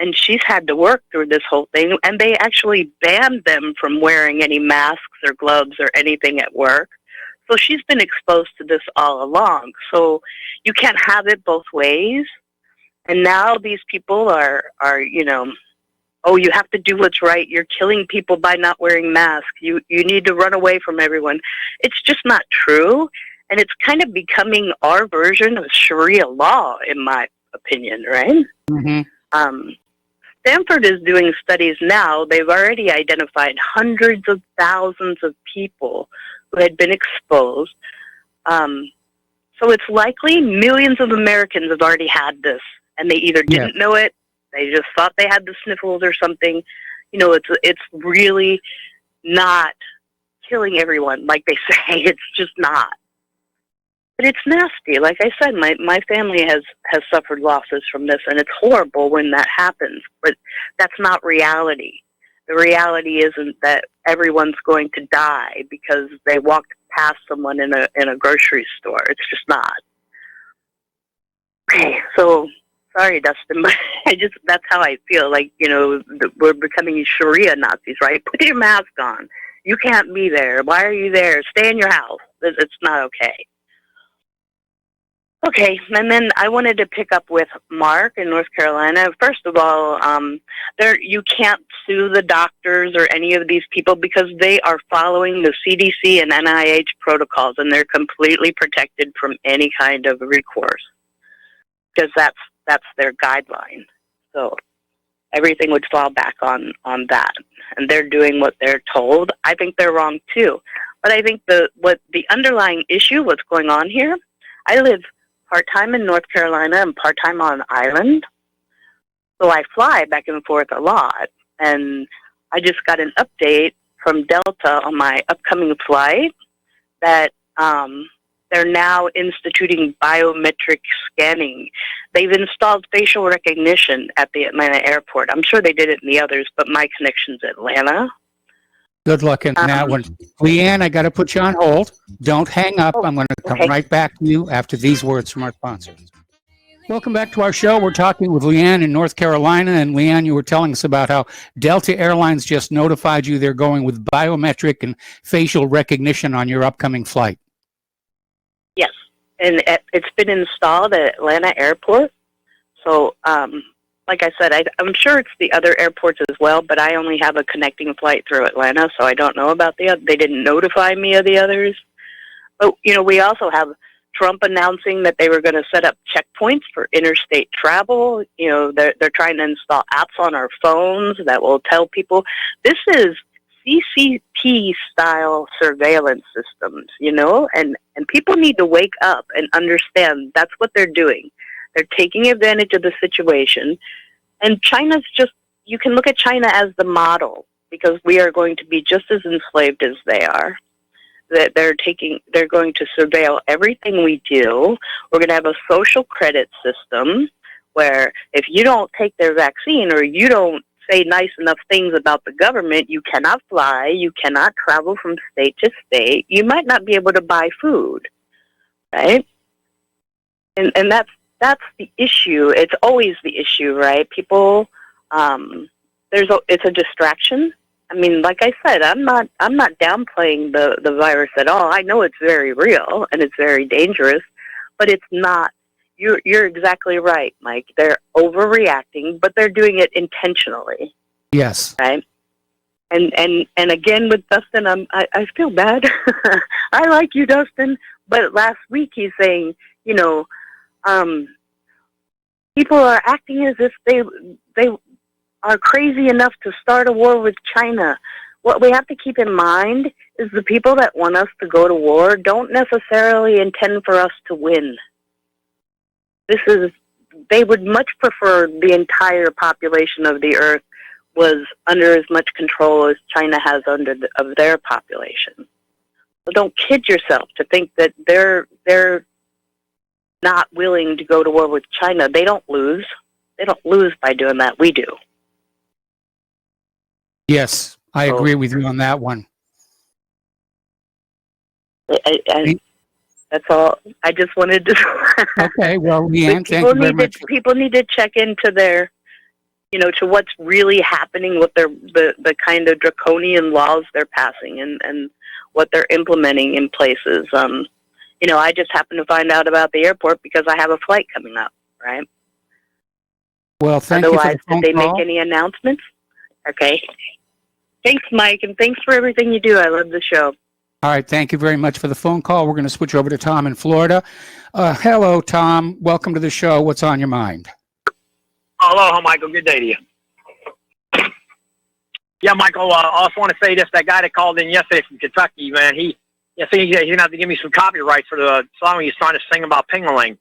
and she's had to work through this whole thing, and they actually banned them from wearing any masks or gloves or anything at work. So she's been exposed to this all along. So you can't have it both ways. And now these people are oh, you have to do what's right. You're killing people by not wearing masks. You need to run away from everyone. It's just not true. And it's kind of becoming our version of Sharia law, in my opinion, right? Mm-hmm. Stanford is doing studies now. They've already identified hundreds of thousands of people who had been exposed. So it's likely millions of Americans have already had this, and they either didn't know it, they just thought they had the sniffles or something. You know, it's really not killing everyone like they say. It's just not. But it's nasty. Like I said, my family has suffered losses from this, and it's horrible when that happens. But that's not reality. The reality isn't that everyone's going to die because they walked past someone in a grocery store. It's just not. Okay, so sorry, Dustin, but that's how I feel. Like, you know, we're becoming Sharia Nazis, right? Put your mask on. You can't be there. Why are you there? Stay in your house. It's not okay. Okay, and then I wanted to pick up with Mark in North Carolina. First of all, you can't sue the doctors or any of these people because they are following the CDC and NIH protocols, and they're completely protected from any kind of recourse because that's their guideline. So everything would fall back on that, and they're doing what they're told. I think they're wrong too, but I think what the underlying issue, what's going on here, I live part-time in North Carolina and part-time on island. So I fly back and forth a lot. And I just got an update from Delta on my upcoming flight that they're now instituting biometric scanning. They've installed facial recognition at the Atlanta airport. I'm sure they did it in the others, but my connection's Atlanta. Good luck in that one. Leanne, I got to put you on hold. Don't hang up. I'm going to come right back to you after these words from our sponsors. Welcome back to our show. We're talking with Leanne in North Carolina. And Leanne, you were telling us about how Delta Airlines just notified you they're going with biometric and facial recognition on your upcoming flight. Yes, and it's been installed at Atlanta airport. So, like I said, I'm sure it's the other airports as well, but I only have a connecting flight through Atlanta, so I don't know about the other. They didn't notify me of the others. But, you know, we also have Trump announcing that they were going to set up checkpoints for interstate travel. You know, they're trying to install apps on our phones that will tell people. This is CCP-style surveillance systems, you know, and people need to wake up and understand that's what they're doing. They're taking advantage of the situation. And China's just, you can look at China as the model because we are going to be just as enslaved as they are. That they're going to surveil everything we do. We're going to have a social credit system where if you don't take their vaccine or you don't say nice enough things about the government, you cannot fly, you cannot travel from state to state, you might not be able to buy food, right? And that's the issue. It's always the issue, right? People, it's a distraction. I mean, like I said, I'm not downplaying the virus at all. I know it's very real and it's very dangerous, but it's not. You're exactly right, Mike. They're overreacting, but they're doing it intentionally. Yes. Right. And again with Dustin, I feel bad. I like you, Dustin, but last week he's saying, you know, people are acting as if they are crazy enough to start a war with China. What we have to keep in mind is the people that want us to go to war don't necessarily intend for us to win. They would much prefer the entire population of the earth was under as much control as China has of their population. So don't kid yourself to think that they're not willing to go to war with China. They don't lose. They don't lose by doing that. We do. Yes, I agree with you on that one. That's all. I just wanted to. Okay, well, Leanne, thank you very much. People need to check into their, you know, to what's really happening with the kind of draconian laws they're passing and what they're implementing in places. You know, I just happened to find out about the airport because I have a flight coming up, right? Well, thank you for the phone call. Did they make any announcements? Okay. Thanks, Mike, and thanks for everything you do. I love the show. All right, thank you very much for the phone call. We're going to switch over to Tom in Florida. Hello, Tom. Welcome to the show. What's on your mind? Aloha, Michael. Good day to you. Yeah, Michael, I also want to say this. That guy that called in yesterday from Kentucky, man, he's going to have to give me some copyrights for the song he's trying to sing about Ping-a-ling.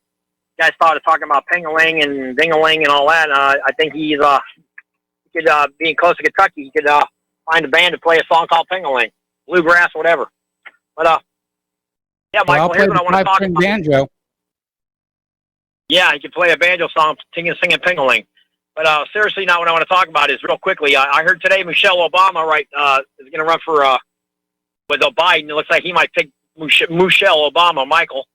Guy started talking about Ping-a-ling and Ding-a-ling and all that. I think he could, being close to Kentucky, he could find a band to play a song called Ping-a-ling, bluegrass, whatever. But, yeah, Michael, well, here's what I want to talk about. Banjo. Yeah, he could play a banjo song singing Ping-a-ling. But seriously, now what I want to talk about is real quickly. I heard today Michelle Obama, is going to run for with Biden. It looks like he might pick Michelle Obama, Michael.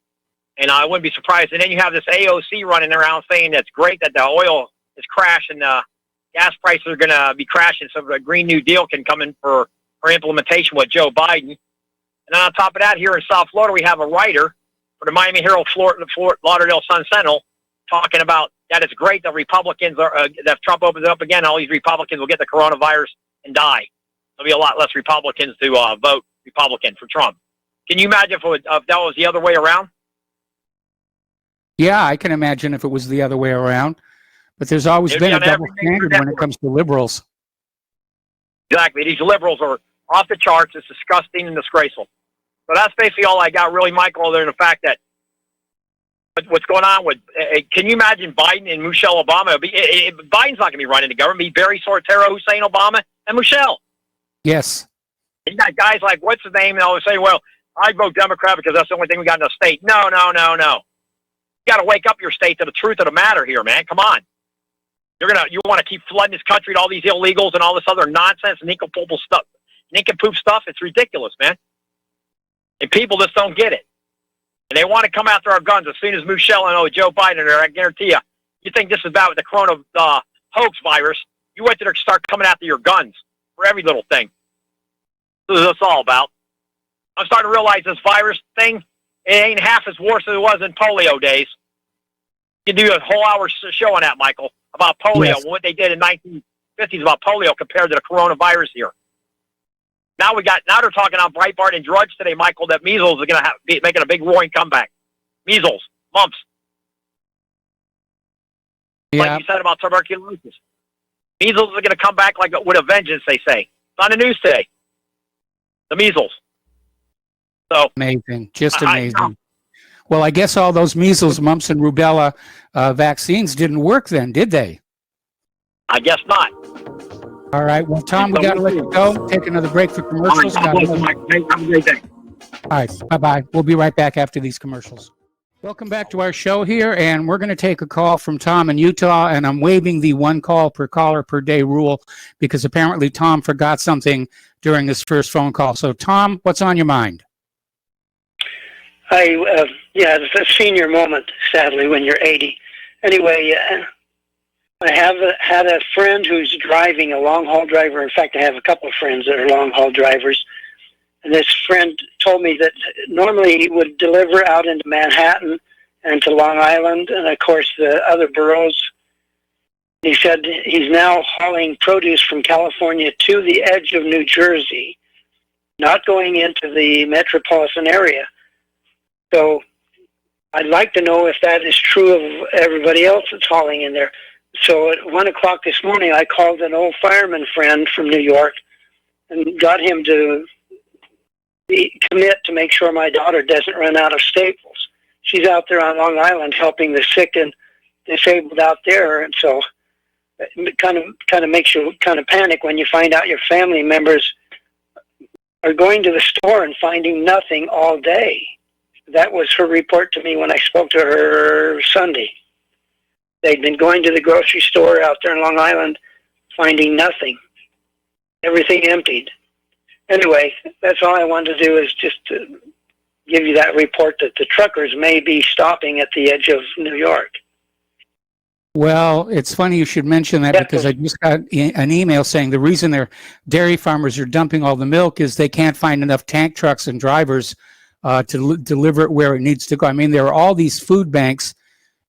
And I wouldn't be surprised. And then you have this AOC running around saying that's great that the oil is crashing, gas prices are going to be crashing, so the Green New Deal can come in for implementation with Joe Biden. And then on top of that, here in South Florida, we have a writer for the Miami Herald, Fort Lauderdale Sun-Sentinel, talking about that it's great that Republicans that if Trump opens it up again, all these Republicans will get the coronavirus and die. There'll be a lot less Republicans to vote Republican for Trump. Can you imagine if that was the other way around? Yeah, I can imagine if it was the other way around. But there's always been a double standard when it comes to liberals. Exactly. These liberals are off the charts. It's disgusting and disgraceful. So that's basically all I got, really, Michael, other than the fact that what's going on with, can you imagine Biden and Michelle Obama? Biden's not going to be running the government. It'll be Barry Soetoro, Hussein Obama, and Michelle. Yes. You got guys like, what's his name? And they'll say, well, I vote Democrat because that's the only thing we got in the state. No. You got to wake up your state to the truth of the matter here, man. Come on. You want to keep flooding this country with all these illegals and all this other nonsense, nincompoop stuff. It's ridiculous, man. And people just don't get it. And they want to come after our guns as soon as Michelle and Joe Biden are there. I guarantee you. You think this is about the corona hoax virus? You wait till they start coming after your guns for every little thing. This is what it's all about. I'm starting to realize this virus thing, it ain't half as worse as it was in polio days. You can do a whole hour show on that, Michael, about polio, yes, and what they did in 1950s about polio compared to the coronavirus here. Now they're talking on Breitbart and Drudge today, Michael, that measles are going to be making a big roaring comeback. Measles, mumps. Yeah. Like you said about tuberculosis. Measles are going to come back like with a vengeance, they say. It's on the news today. The measles. So amazing, just amazing. Well, I guess all those measles, mumps, and rubella vaccines didn't work then, did they? I guess not. All right. Well, Tom, we got to let you go. Take another break for commercials. Have a great day. All right. Bye-bye. We'll be right back after these commercials. Welcome back to our show here, and we're going to take a call from Tom in Utah, and I'm waiving the one call per caller per day rule because apparently Tom forgot something during his first phone call. So, Tom, what's on your mind? It's a senior moment, sadly, when you're 80. Anyway, I have had a friend who's driving, a long-haul driver. In fact, I have a couple of friends that are long-haul drivers. And this friend told me that normally he would deliver out into Manhattan and to Long Island and, of course, the other boroughs. He said he's now hauling produce from California to the edge of New Jersey, not going into the metropolitan area. So I'd like to know if that is true of everybody else that's hauling in there. So at 1 o'clock this morning, I called an old fireman friend from New York and got him to commit to make sure my daughter doesn't run out of staples. She's out there on Long Island helping the sick and disabled out there, and so it kind of makes you kind of panic when you find out your family members are going to the store and finding nothing all day. That was her report to me when I spoke to her Sunday. They'd been going to the grocery store out there in Long Island, finding nothing. Everything emptied. Anyway, that's all I wanted to do is just to give you that report that the truckers may be stopping at the edge of New York. Well, it's funny you should mention that because I just got an email saying the reason their dairy farmers are dumping all the milk is they can't find enough tank trucks and drivers to deliver it where it needs to go. I mean, there are all these food banks,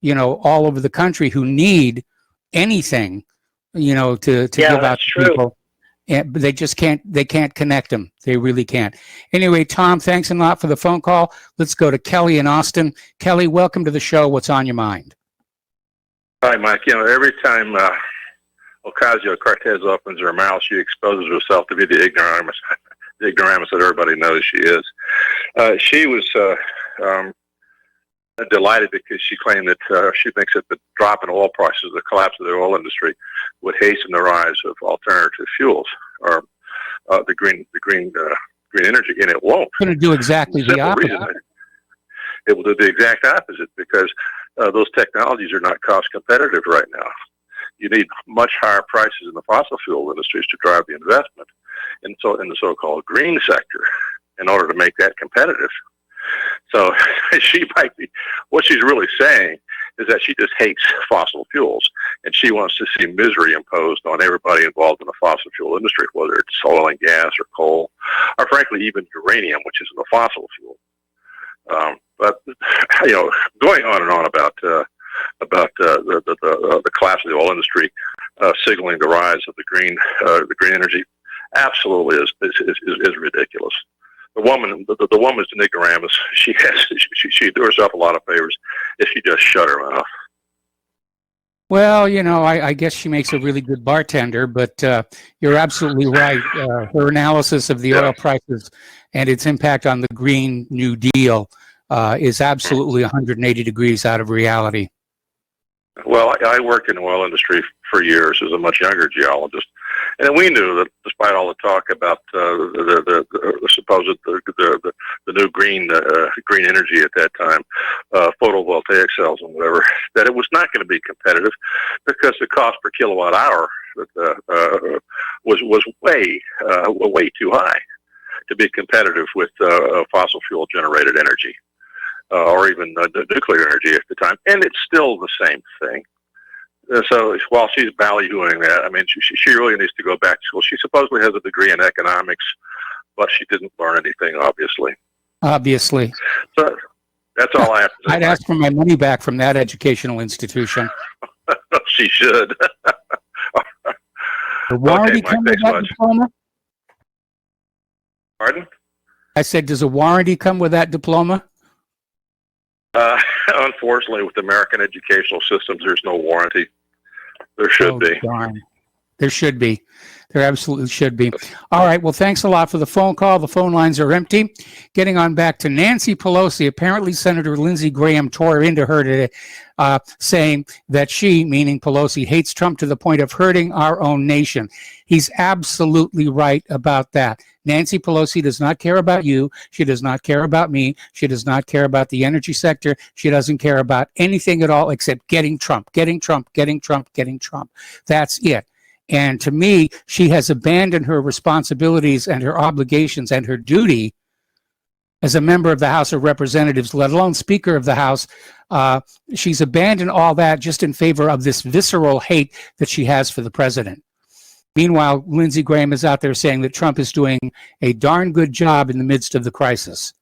all over the country who need anything, to give out to people. And they just can't connect them. They really can't. Anyway, Tom, thanks a lot for the phone call. Let's go to Kelly in Austin. Kelly, welcome to the show. What's on your mind? Hi, Mike. Every time Ocasio-Cortez opens her mouth, she exposes herself to be the ignoramus, that everybody knows she is. She was delighted because she claimed that she thinks that the drop in oil prices, the collapse of the oil industry, would hasten the rise of alternative fuels or the green energy, and it won't. It's going to do exactly the opposite. It will do the exact opposite because those technologies are not cost competitive right now. You need much higher prices in the fossil fuel industries to drive the investment, and so in the so-called green sector, in order to make that competitive. So she might be. What she's really saying is that she just hates fossil fuels, and she wants to see misery imposed on everybody involved in the fossil fuel industry, whether it's oil and gas or coal, or frankly even uranium, which is a fossil fuel. But going on and on about the collapse of the oil industry, signaling the rise of the green energy, absolutely is ridiculous. The woman's an ignoramus. She do herself a lot of favors if she just shut her mouth. Well, I guess she makes a really good bartender, but you're absolutely right. Her analysis of the oil prices and its impact on the Green New Deal is absolutely 180 degrees out of reality. Well, I worked in the oil industry for years as a much younger geologist, and we knew that despite all the talk about the supposed the new green energy at that time, photovoltaic cells and whatever, that it was not going to be competitive because the cost per kilowatt hour was way too high to be competitive with fossil fuel generated energy. Or even nuclear energy at the time, and it's still the same thing. So while she's ballyhooing that, I mean, she really needs to go back to school. She supposedly has a degree in economics, but she didn't learn anything, obviously. So that's all I have to say. I'd ask for my money back from that educational institution. She should. The warranty come with that diploma? Pardon? I said, does a warranty come with that diploma? Unfortunately, with American educational systems, there's no warranty. There should be. Darn. There should be. There absolutely should be. All right. Well, thanks a lot for the phone call. The phone lines are empty. Getting on back to Nancy Pelosi. Apparently, Senator Lindsey Graham tore into her today, saying that she, meaning Pelosi, hates Trump to the point of hurting our own nation. He's absolutely right about that. Nancy Pelosi does not care about you. She does not care about me. She does not care about the energy sector. She doesn't care about anything at all except getting Trump, getting Trump, getting Trump, getting Trump. That's it. And to me, she has abandoned her responsibilities and her obligations and her duty as a member of the House of Representatives, let alone Speaker of the House. She's abandoned all that just in favor of this visceral hate that she has for the president. Meanwhile, Lindsey Graham is out there saying that Trump is doing a darn good job in the midst of the crisis.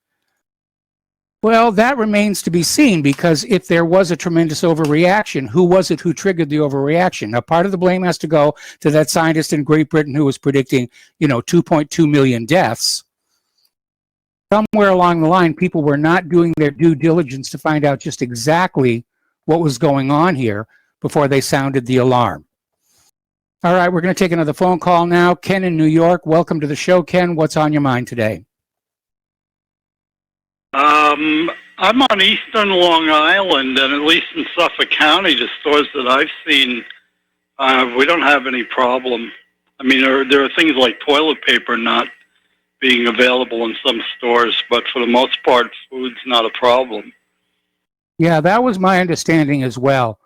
Well, that remains to be seen, because if there was a tremendous overreaction, who was it who triggered the overreaction? Now, part of the blame has to go to that scientist in Great Britain who was predicting, 2.2 million deaths. Somewhere along the line, people were not doing their due diligence to find out just exactly what was going on here before they sounded the alarm. All right, we're going to take another phone call now. Ken in New York, welcome to the show. Ken, what's on your mind today? I'm on eastern Long Island, and at least in Suffolk County, the stores that I've seen, we don't have any problem. I mean, there are things like toilet paper not being available in some stores, but for the most part, food's not a problem. Yeah, that was my understanding as well.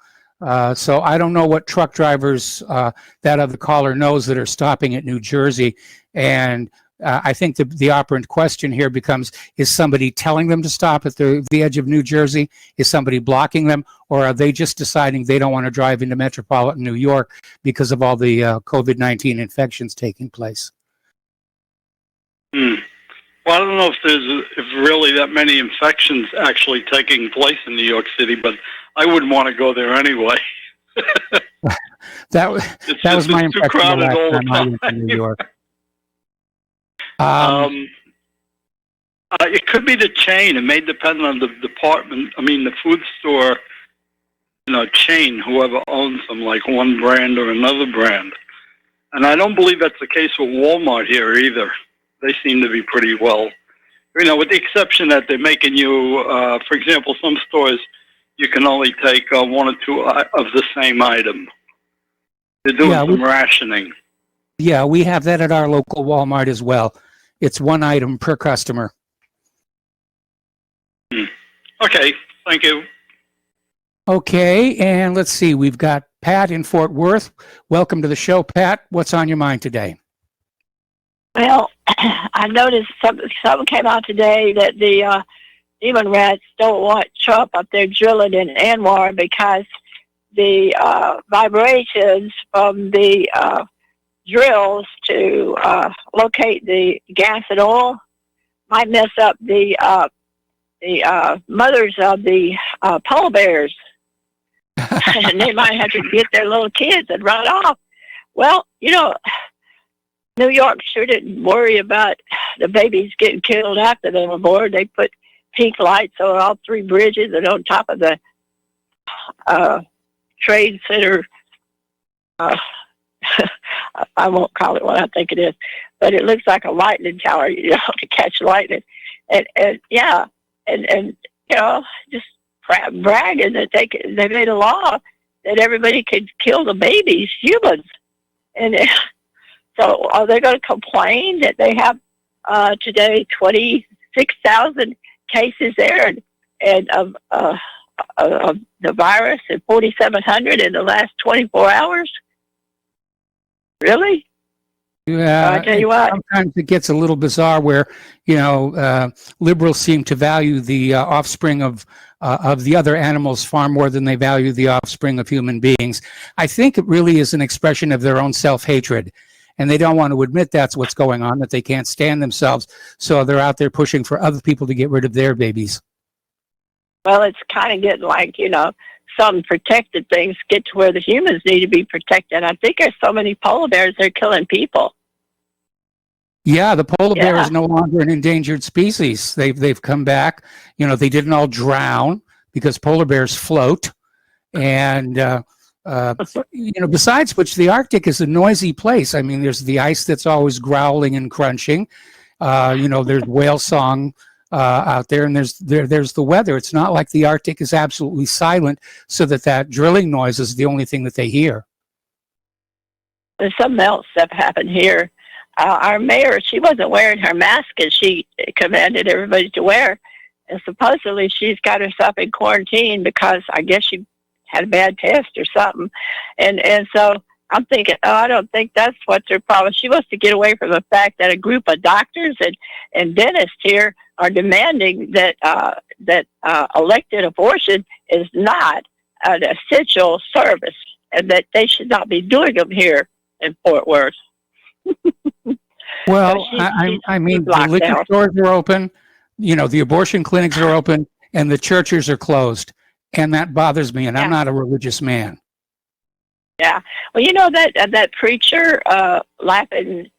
So I don't know what truck drivers that other caller knows that are stopping at New Jersey. And I think the operant question here becomes, is somebody telling them to stop at the edge of New Jersey? Is somebody blocking them? Or are they just deciding they don't want to drive into metropolitan New York because of all the COVID-19 infections taking place? Well, I don't know if really that many infections actually taking place in New York City, but I wouldn't want to go there anyway. that was my impression the last time I went to New York. It could be the chain. It may depend on the department. I mean, the food store chain, whoever owns them, like one brand or another brand. And I don't believe that's the case with Walmart here either. They seem to be pretty well, with the exception that they're making you, for example, some stores, you can only take one or two of the same item. They're doing some rationing. Yeah, we have that at our local Walmart as well. It's one item per customer. Okay, thank you. Okay, and let's see. We've got Pat in Fort Worth. Welcome to the show, Pat. What's on your mind today? Well, I noticed something came out today that the demon rats don't want Trump up there drilling in Anwar because the vibrations from the drills to locate the gas and oil might mess up the mothers of the polar bears. And they might have to get their little kids and run off. Well, New York sure didn't worry about the babies getting killed after they were born. They put pink lights on all three bridges and on top of the trade center. I won't call it what I think it is, but it looks like a lightning tower, to catch lightning. And just bragging that they made a law that everybody could kill the babies, humans. And so are they going to complain that they have today 26,000 cases there and of the virus and 4,700 in the last 24 hours? Really? Yeah, I tell you what. Sometimes it gets a little bizarre where, liberals seem to value the offspring of the other animals far more than they value the offspring of human beings. I think it really is an expression of their own self-hatred. And they don't want to admit that's what's going on, that they can't stand themselves. So they're out there pushing for other people to get rid of their babies. Well, it's kind of getting like, some protected things get to where the humans need to be protected. I think there's so many polar bears, they're killing people. Yeah, the polar bear is no longer an endangered species. They've come back. They didn't all drown because polar bears float. And, besides which, the Arctic is a noisy place. I mean, there's the ice that's always growling and crunching. There's whale song out there, and there's the weather. It's not like the Arctic is absolutely silent, so that drilling noise is the only thing that they hear. There's something else that happened here. Our mayor, she wasn't wearing her mask as she commanded everybody to wear, and supposedly she's got herself in quarantine because I guess she had a bad test or something, and so I'm thinking, I don't think that's what their problem. She wants to get away from the fact that a group of doctors and dentists here are demanding that elected abortion is not an essential service and that they should not be doing them here in Fort Worth. Well, I mean, the liquor stores are open, the abortion clinics are open, and the churches are closed. And that bothers me, and I'm not a religious man. Yeah. Well, that preacher, Lappin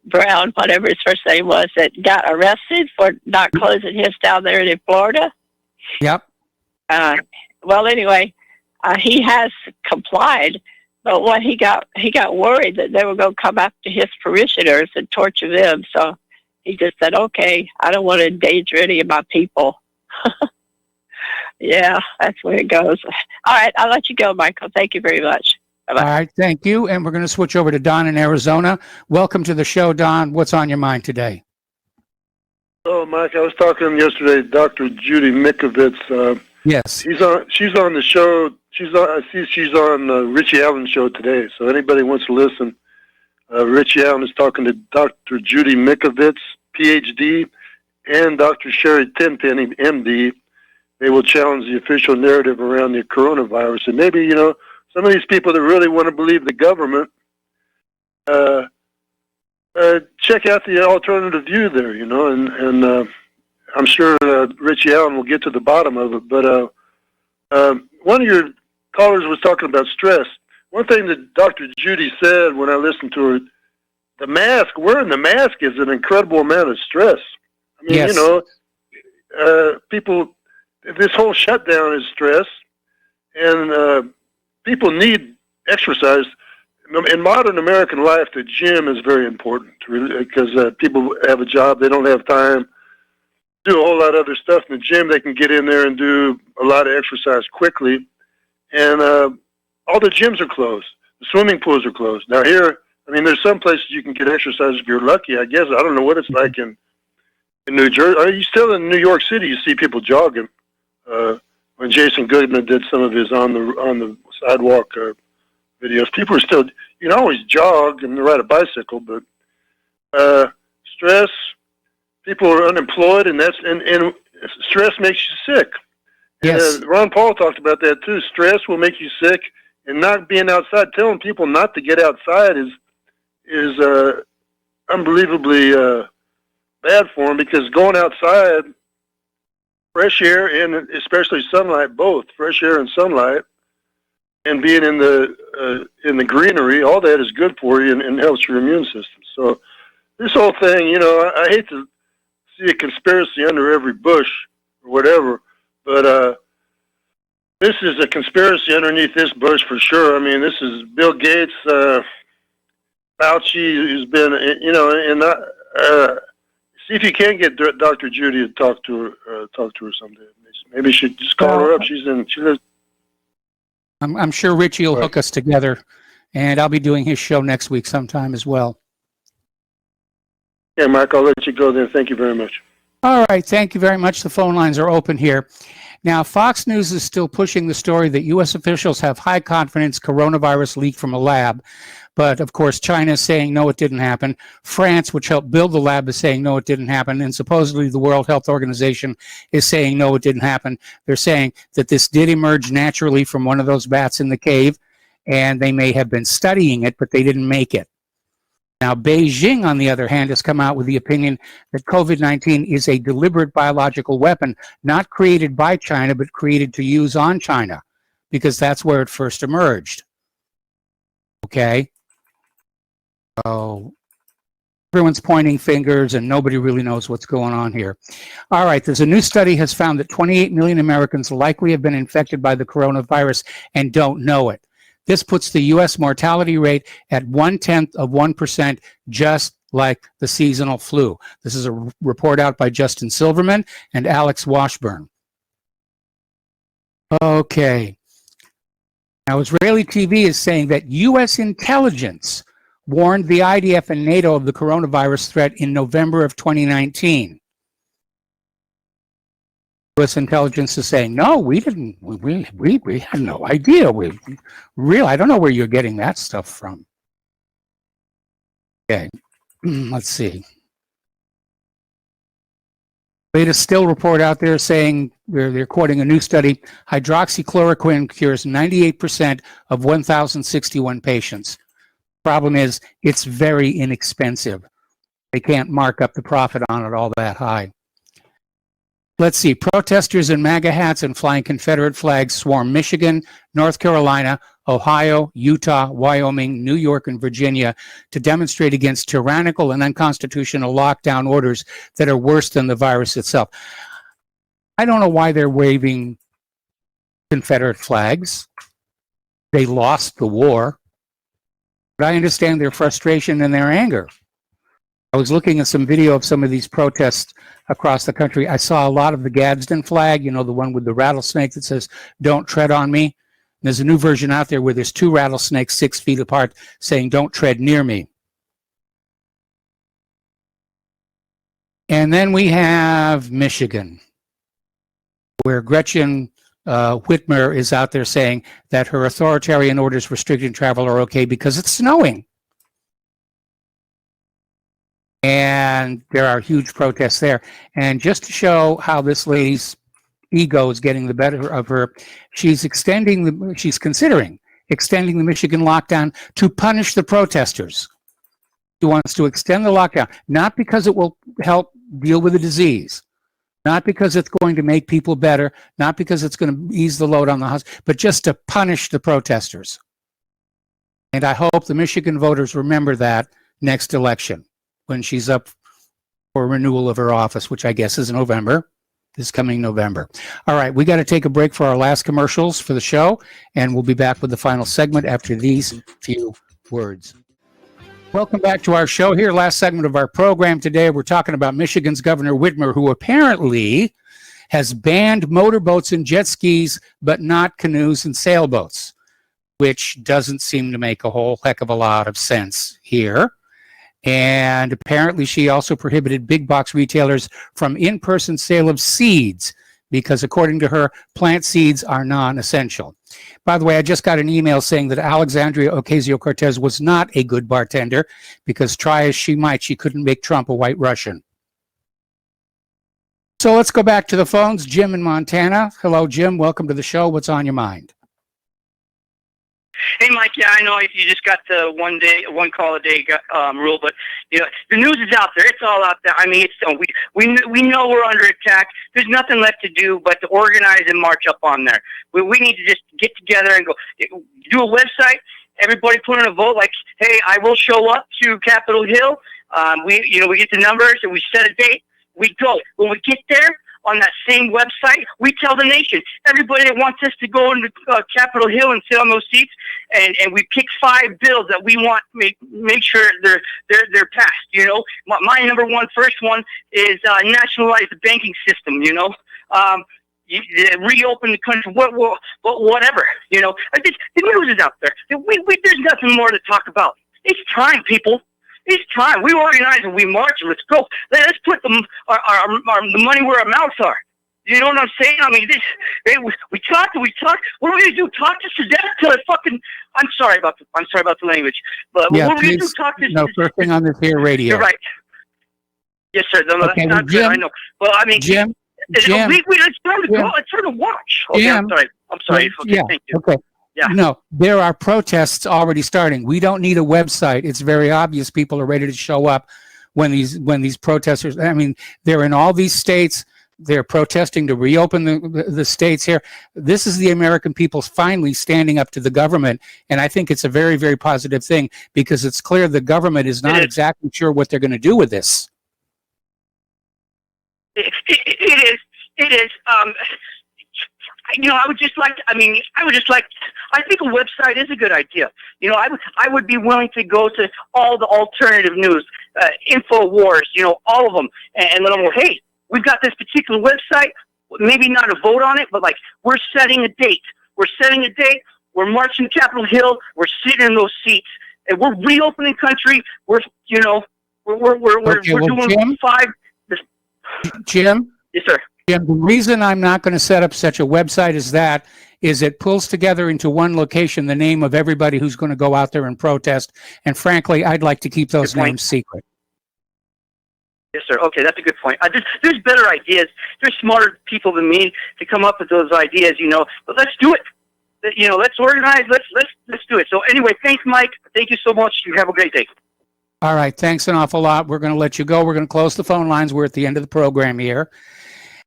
Brown, whatever his first name was, that got arrested for not closing his down there in Florida. Yep. Well, anyway, he has complied, but what he got worried that they were going to come after his parishioners and torture them. So he just said, "Okay, I don't want to endanger any of my people." Yeah, that's where it goes. All right, I'll let you go, Michael. Thank you very much. Bye-bye. All right, thank you. And we're going to switch over to Don in Arizona. Welcome to the show, Don. What's on your mind today? Oh, Mike, I was talking yesterday to Dr. Judy Mikovits. Yes. She's on the show. I see she's on Richie Allen's show today. So anybody wants to listen, Richie Allen is talking to Dr. Judy Mikovits, PhD, and Dr. Sherry Tenpenny, MD. They will challenge the official narrative around the coronavirus. And maybe, some of these people that really want to believe the government, check out the alternative view there, and I'm sure Richie Allen will get to the bottom of it. But one of your callers was talking about stress. One thing that Dr. Judy said when I listened to her, wearing the mask is an incredible amount of stress. I mean, yes. People... This whole shutdown is stress, and people need exercise. In modern American life, the gym is very important because people have a job, they don't have time to do a whole lot of other stuff in the gym. They can get in there and do a lot of exercise quickly, and all the gyms are closed. The swimming pools are closed. Now here, I mean, there's some places you can get exercise if you're lucky, I guess. I don't know what it's like in New Jersey. Are you still in New York City? You see people jogging. When Jason Goodman did some of his on the sidewalk videos, people are still. You can always jog and ride a bicycle, but stress. People are unemployed, and stress makes you sick. Yes. And, Ron Paul talked about that too. Stress will make you sick, and not being outside, telling people not to get outside is unbelievably bad for them, because going outside, fresh air and especially sunlight, both fresh air and sunlight, and being in the greenery, all that is good for you and helps your immune system. So this whole thing, you know, I hate to see a conspiracy under every bush or whatever, but this is a conspiracy underneath this bush for sure. I mean, this is Bill Gates, Fauci, who's been, you know, and see if you can get Dr. Judy to talk to her someday. Maybe you should just call her up. She lives. I'm sure Richie will hook us together, and I'll be doing his show next week sometime as well. Yeah, Mike, I'll let you go then. Thank you very much. All right, thank you very much. The phone lines are open here. Now, Fox News is still pushing the story that U.S. officials have high confidence coronavirus leaked from a lab. But, of course, China is saying, no, it didn't happen. France, which helped build the lab, is saying, no, it didn't happen. And supposedly the World Health Organization is saying, no, it didn't happen. They're saying that this did emerge naturally from one of those bats in the cave, and they may have been studying it, but they didn't make it. Now, Beijing, on the other hand, has come out with the opinion that COVID-19 is a deliberate biological weapon, not created by China, but created to use on China, because that's where it first emerged. Okay? So everyone's pointing fingers and nobody really knows what's going on here. All right, there's a new study has found that 28 million Americans likely have been infected by the coronavirus and don't know it. This puts the U.S. mortality rate at 0.1%, just like the seasonal flu. This is a report out by Justin Silverman and Alex Washburn. Okay. Now, Israeli TV is saying that U.S. intelligence warned the IDF and NATO of the coronavirus threat in November of 2019. U.S. intelligence is saying, no, we didn't. We had no idea. I don't know where you're getting that stuff from. Okay, let's see. Latest still report out there saying, they're quoting a new study, hydroxychloroquine cures 98% of 1,061 patients. Problem is, it's very inexpensive. They can't mark up the profit on it all that high. Let's see. Protesters in MAGA hats and flying Confederate flags swarm Michigan, North Carolina, Ohio, Utah, Wyoming, New York, and Virginia to demonstrate against tyrannical and unconstitutional lockdown orders that are worse than the virus itself. I don't know why they're waving Confederate flags. They lost the war. But I understand their frustration and their anger. I was looking at some video of some of these protests across the country. I saw a lot of the Gadsden flag, you know, the one with the rattlesnake that says, "Don't tread on me." And there's a new version out there where there's two rattlesnakes 6 feet apart saying, "Don't tread near me." And then we have Michigan, where Gretchen Whitmer is out there saying that her authoritarian orders restricting travel are okay because it's snowing. And there are huge protests there. And just to show how this lady's ego is getting the better of her, she's considering extending the Michigan lockdown to punish the protesters. She wants to extend the lockdown, not because it will help deal with the disease, not because it's going to make people better, not because it's going to ease the load on the house, but just to punish the protesters. And I hope the Michigan voters remember that next election when she's up for renewal of her office, which I guess is November. this coming November. All right, we got to take a break for our last commercials for the show, and we'll be back with the final segment after these few words. Welcome back to our show here. Last segment of our program today. We're talking about Michigan's Governor Whitmer, who apparently has banned motorboats and jet skis, but not canoes and sailboats, which doesn't seem to make a whole heck of a lot of sense here. And apparently she also prohibited big box retailers from in-person sale of seeds because, according to her, plant seeds are non-essential. By the way, I just got an email saying that Alexandria Ocasio-Cortez was not a good bartender because, try as she might, she couldn't make Trump a white Russian. So let's go back to the phones. Jim in Montana. Hello, Jim. Welcome to the show. What's on your mind? Hey, Mike. Yeah, I know you just got the one call a day rule, but you know the news is out there. It's all out there. I mean, it's we know we're under attack. There's nothing left to do but to organize and march up on there. We need to just get together and go do a website. Everybody put in a vote. Like, hey, I will show up to Capitol Hill. We get the numbers and we set a date. We go. When we get there, on that same website, we tell the nation, everybody that wants us to go into Capitol Hill and sit on those seats, and we pick 5 bills that we want make sure they're passed. You know, my number one first one is nationalize the banking system. You know, reopen the country. Whatever. You know, the news is out there. There's nothing more to talk about. It's time, people. It's time. We organize and we march and let's go. Let's put the money where our mouths are. You know what I'm saying? I mean, we talk and we talk. What are we gonna do? Talk us to death till it fucking. I'm sorry about the language, but yeah, what are we gonna do? Talk us. No, first thing on this here radio. You're right. Yes, sir. No, okay, that's not Jim, good. I know. Well, I mean, Jim, it's time to go. It's time to watch. Okay, Jim, I'm sorry. Okay, yeah, thank you. Okay. Yeah. No, there are protests already starting. We don't need a website. It's very obvious people are ready to show up when these protesters, I mean, they're in all these states. They're protesting to reopen the states here. This is the American people finally standing up to the government. And I think it's a very, very positive thing because it's clear the government is not exactly sure what they're going to do with this. It is. You know, I think a website is a good idea. You know, I would be willing to go to all the alternative news, InfoWars, you know, all of them, and let them go, hey, we've got this particular website, maybe not a vote on it, but like, we're setting a date. We're marching to Capitol Hill, we're sitting in those seats, and we're reopening country, we're doing Jim, 5. Jim? Yes, sir. Jim, the reason I'm not going to set up such a website is it pulls together into one location the name of everybody who's going to go out there and protest. And frankly, I'd like to keep those names secret. Yes, sir. Okay, that's a good point. There's better ideas. There's smarter people than me to come up with those ideas, you know. But let's do it. You know, let's organize. Let's do it. So anyway, thanks, Mike. Thank you so much. You have a great day. All right. Thanks an awful lot. We're going to let you go. We're going to close the phone lines. We're at the end of the program here.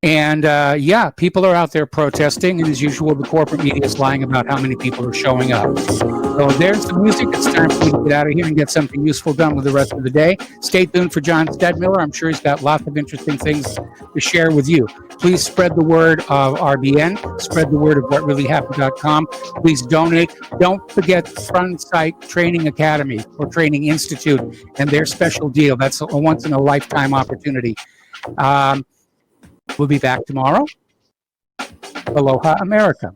And yeah, people are out there protesting, and as usual, the corporate media is lying about how many people are showing up. So there's the music. It's time for me to get out of here and get something useful done with the rest of the day. Stay tuned for John Stedmiller. I'm sure he's got lots of interesting things to share with you. Please spread the word of RBN. Spread the word of whatreallyhappened.com. Please donate. Don't forget Frontsight Training Academy or Training Institute and their special deal. That's a once-in-a-lifetime opportunity. We'll be back tomorrow. Aloha, America.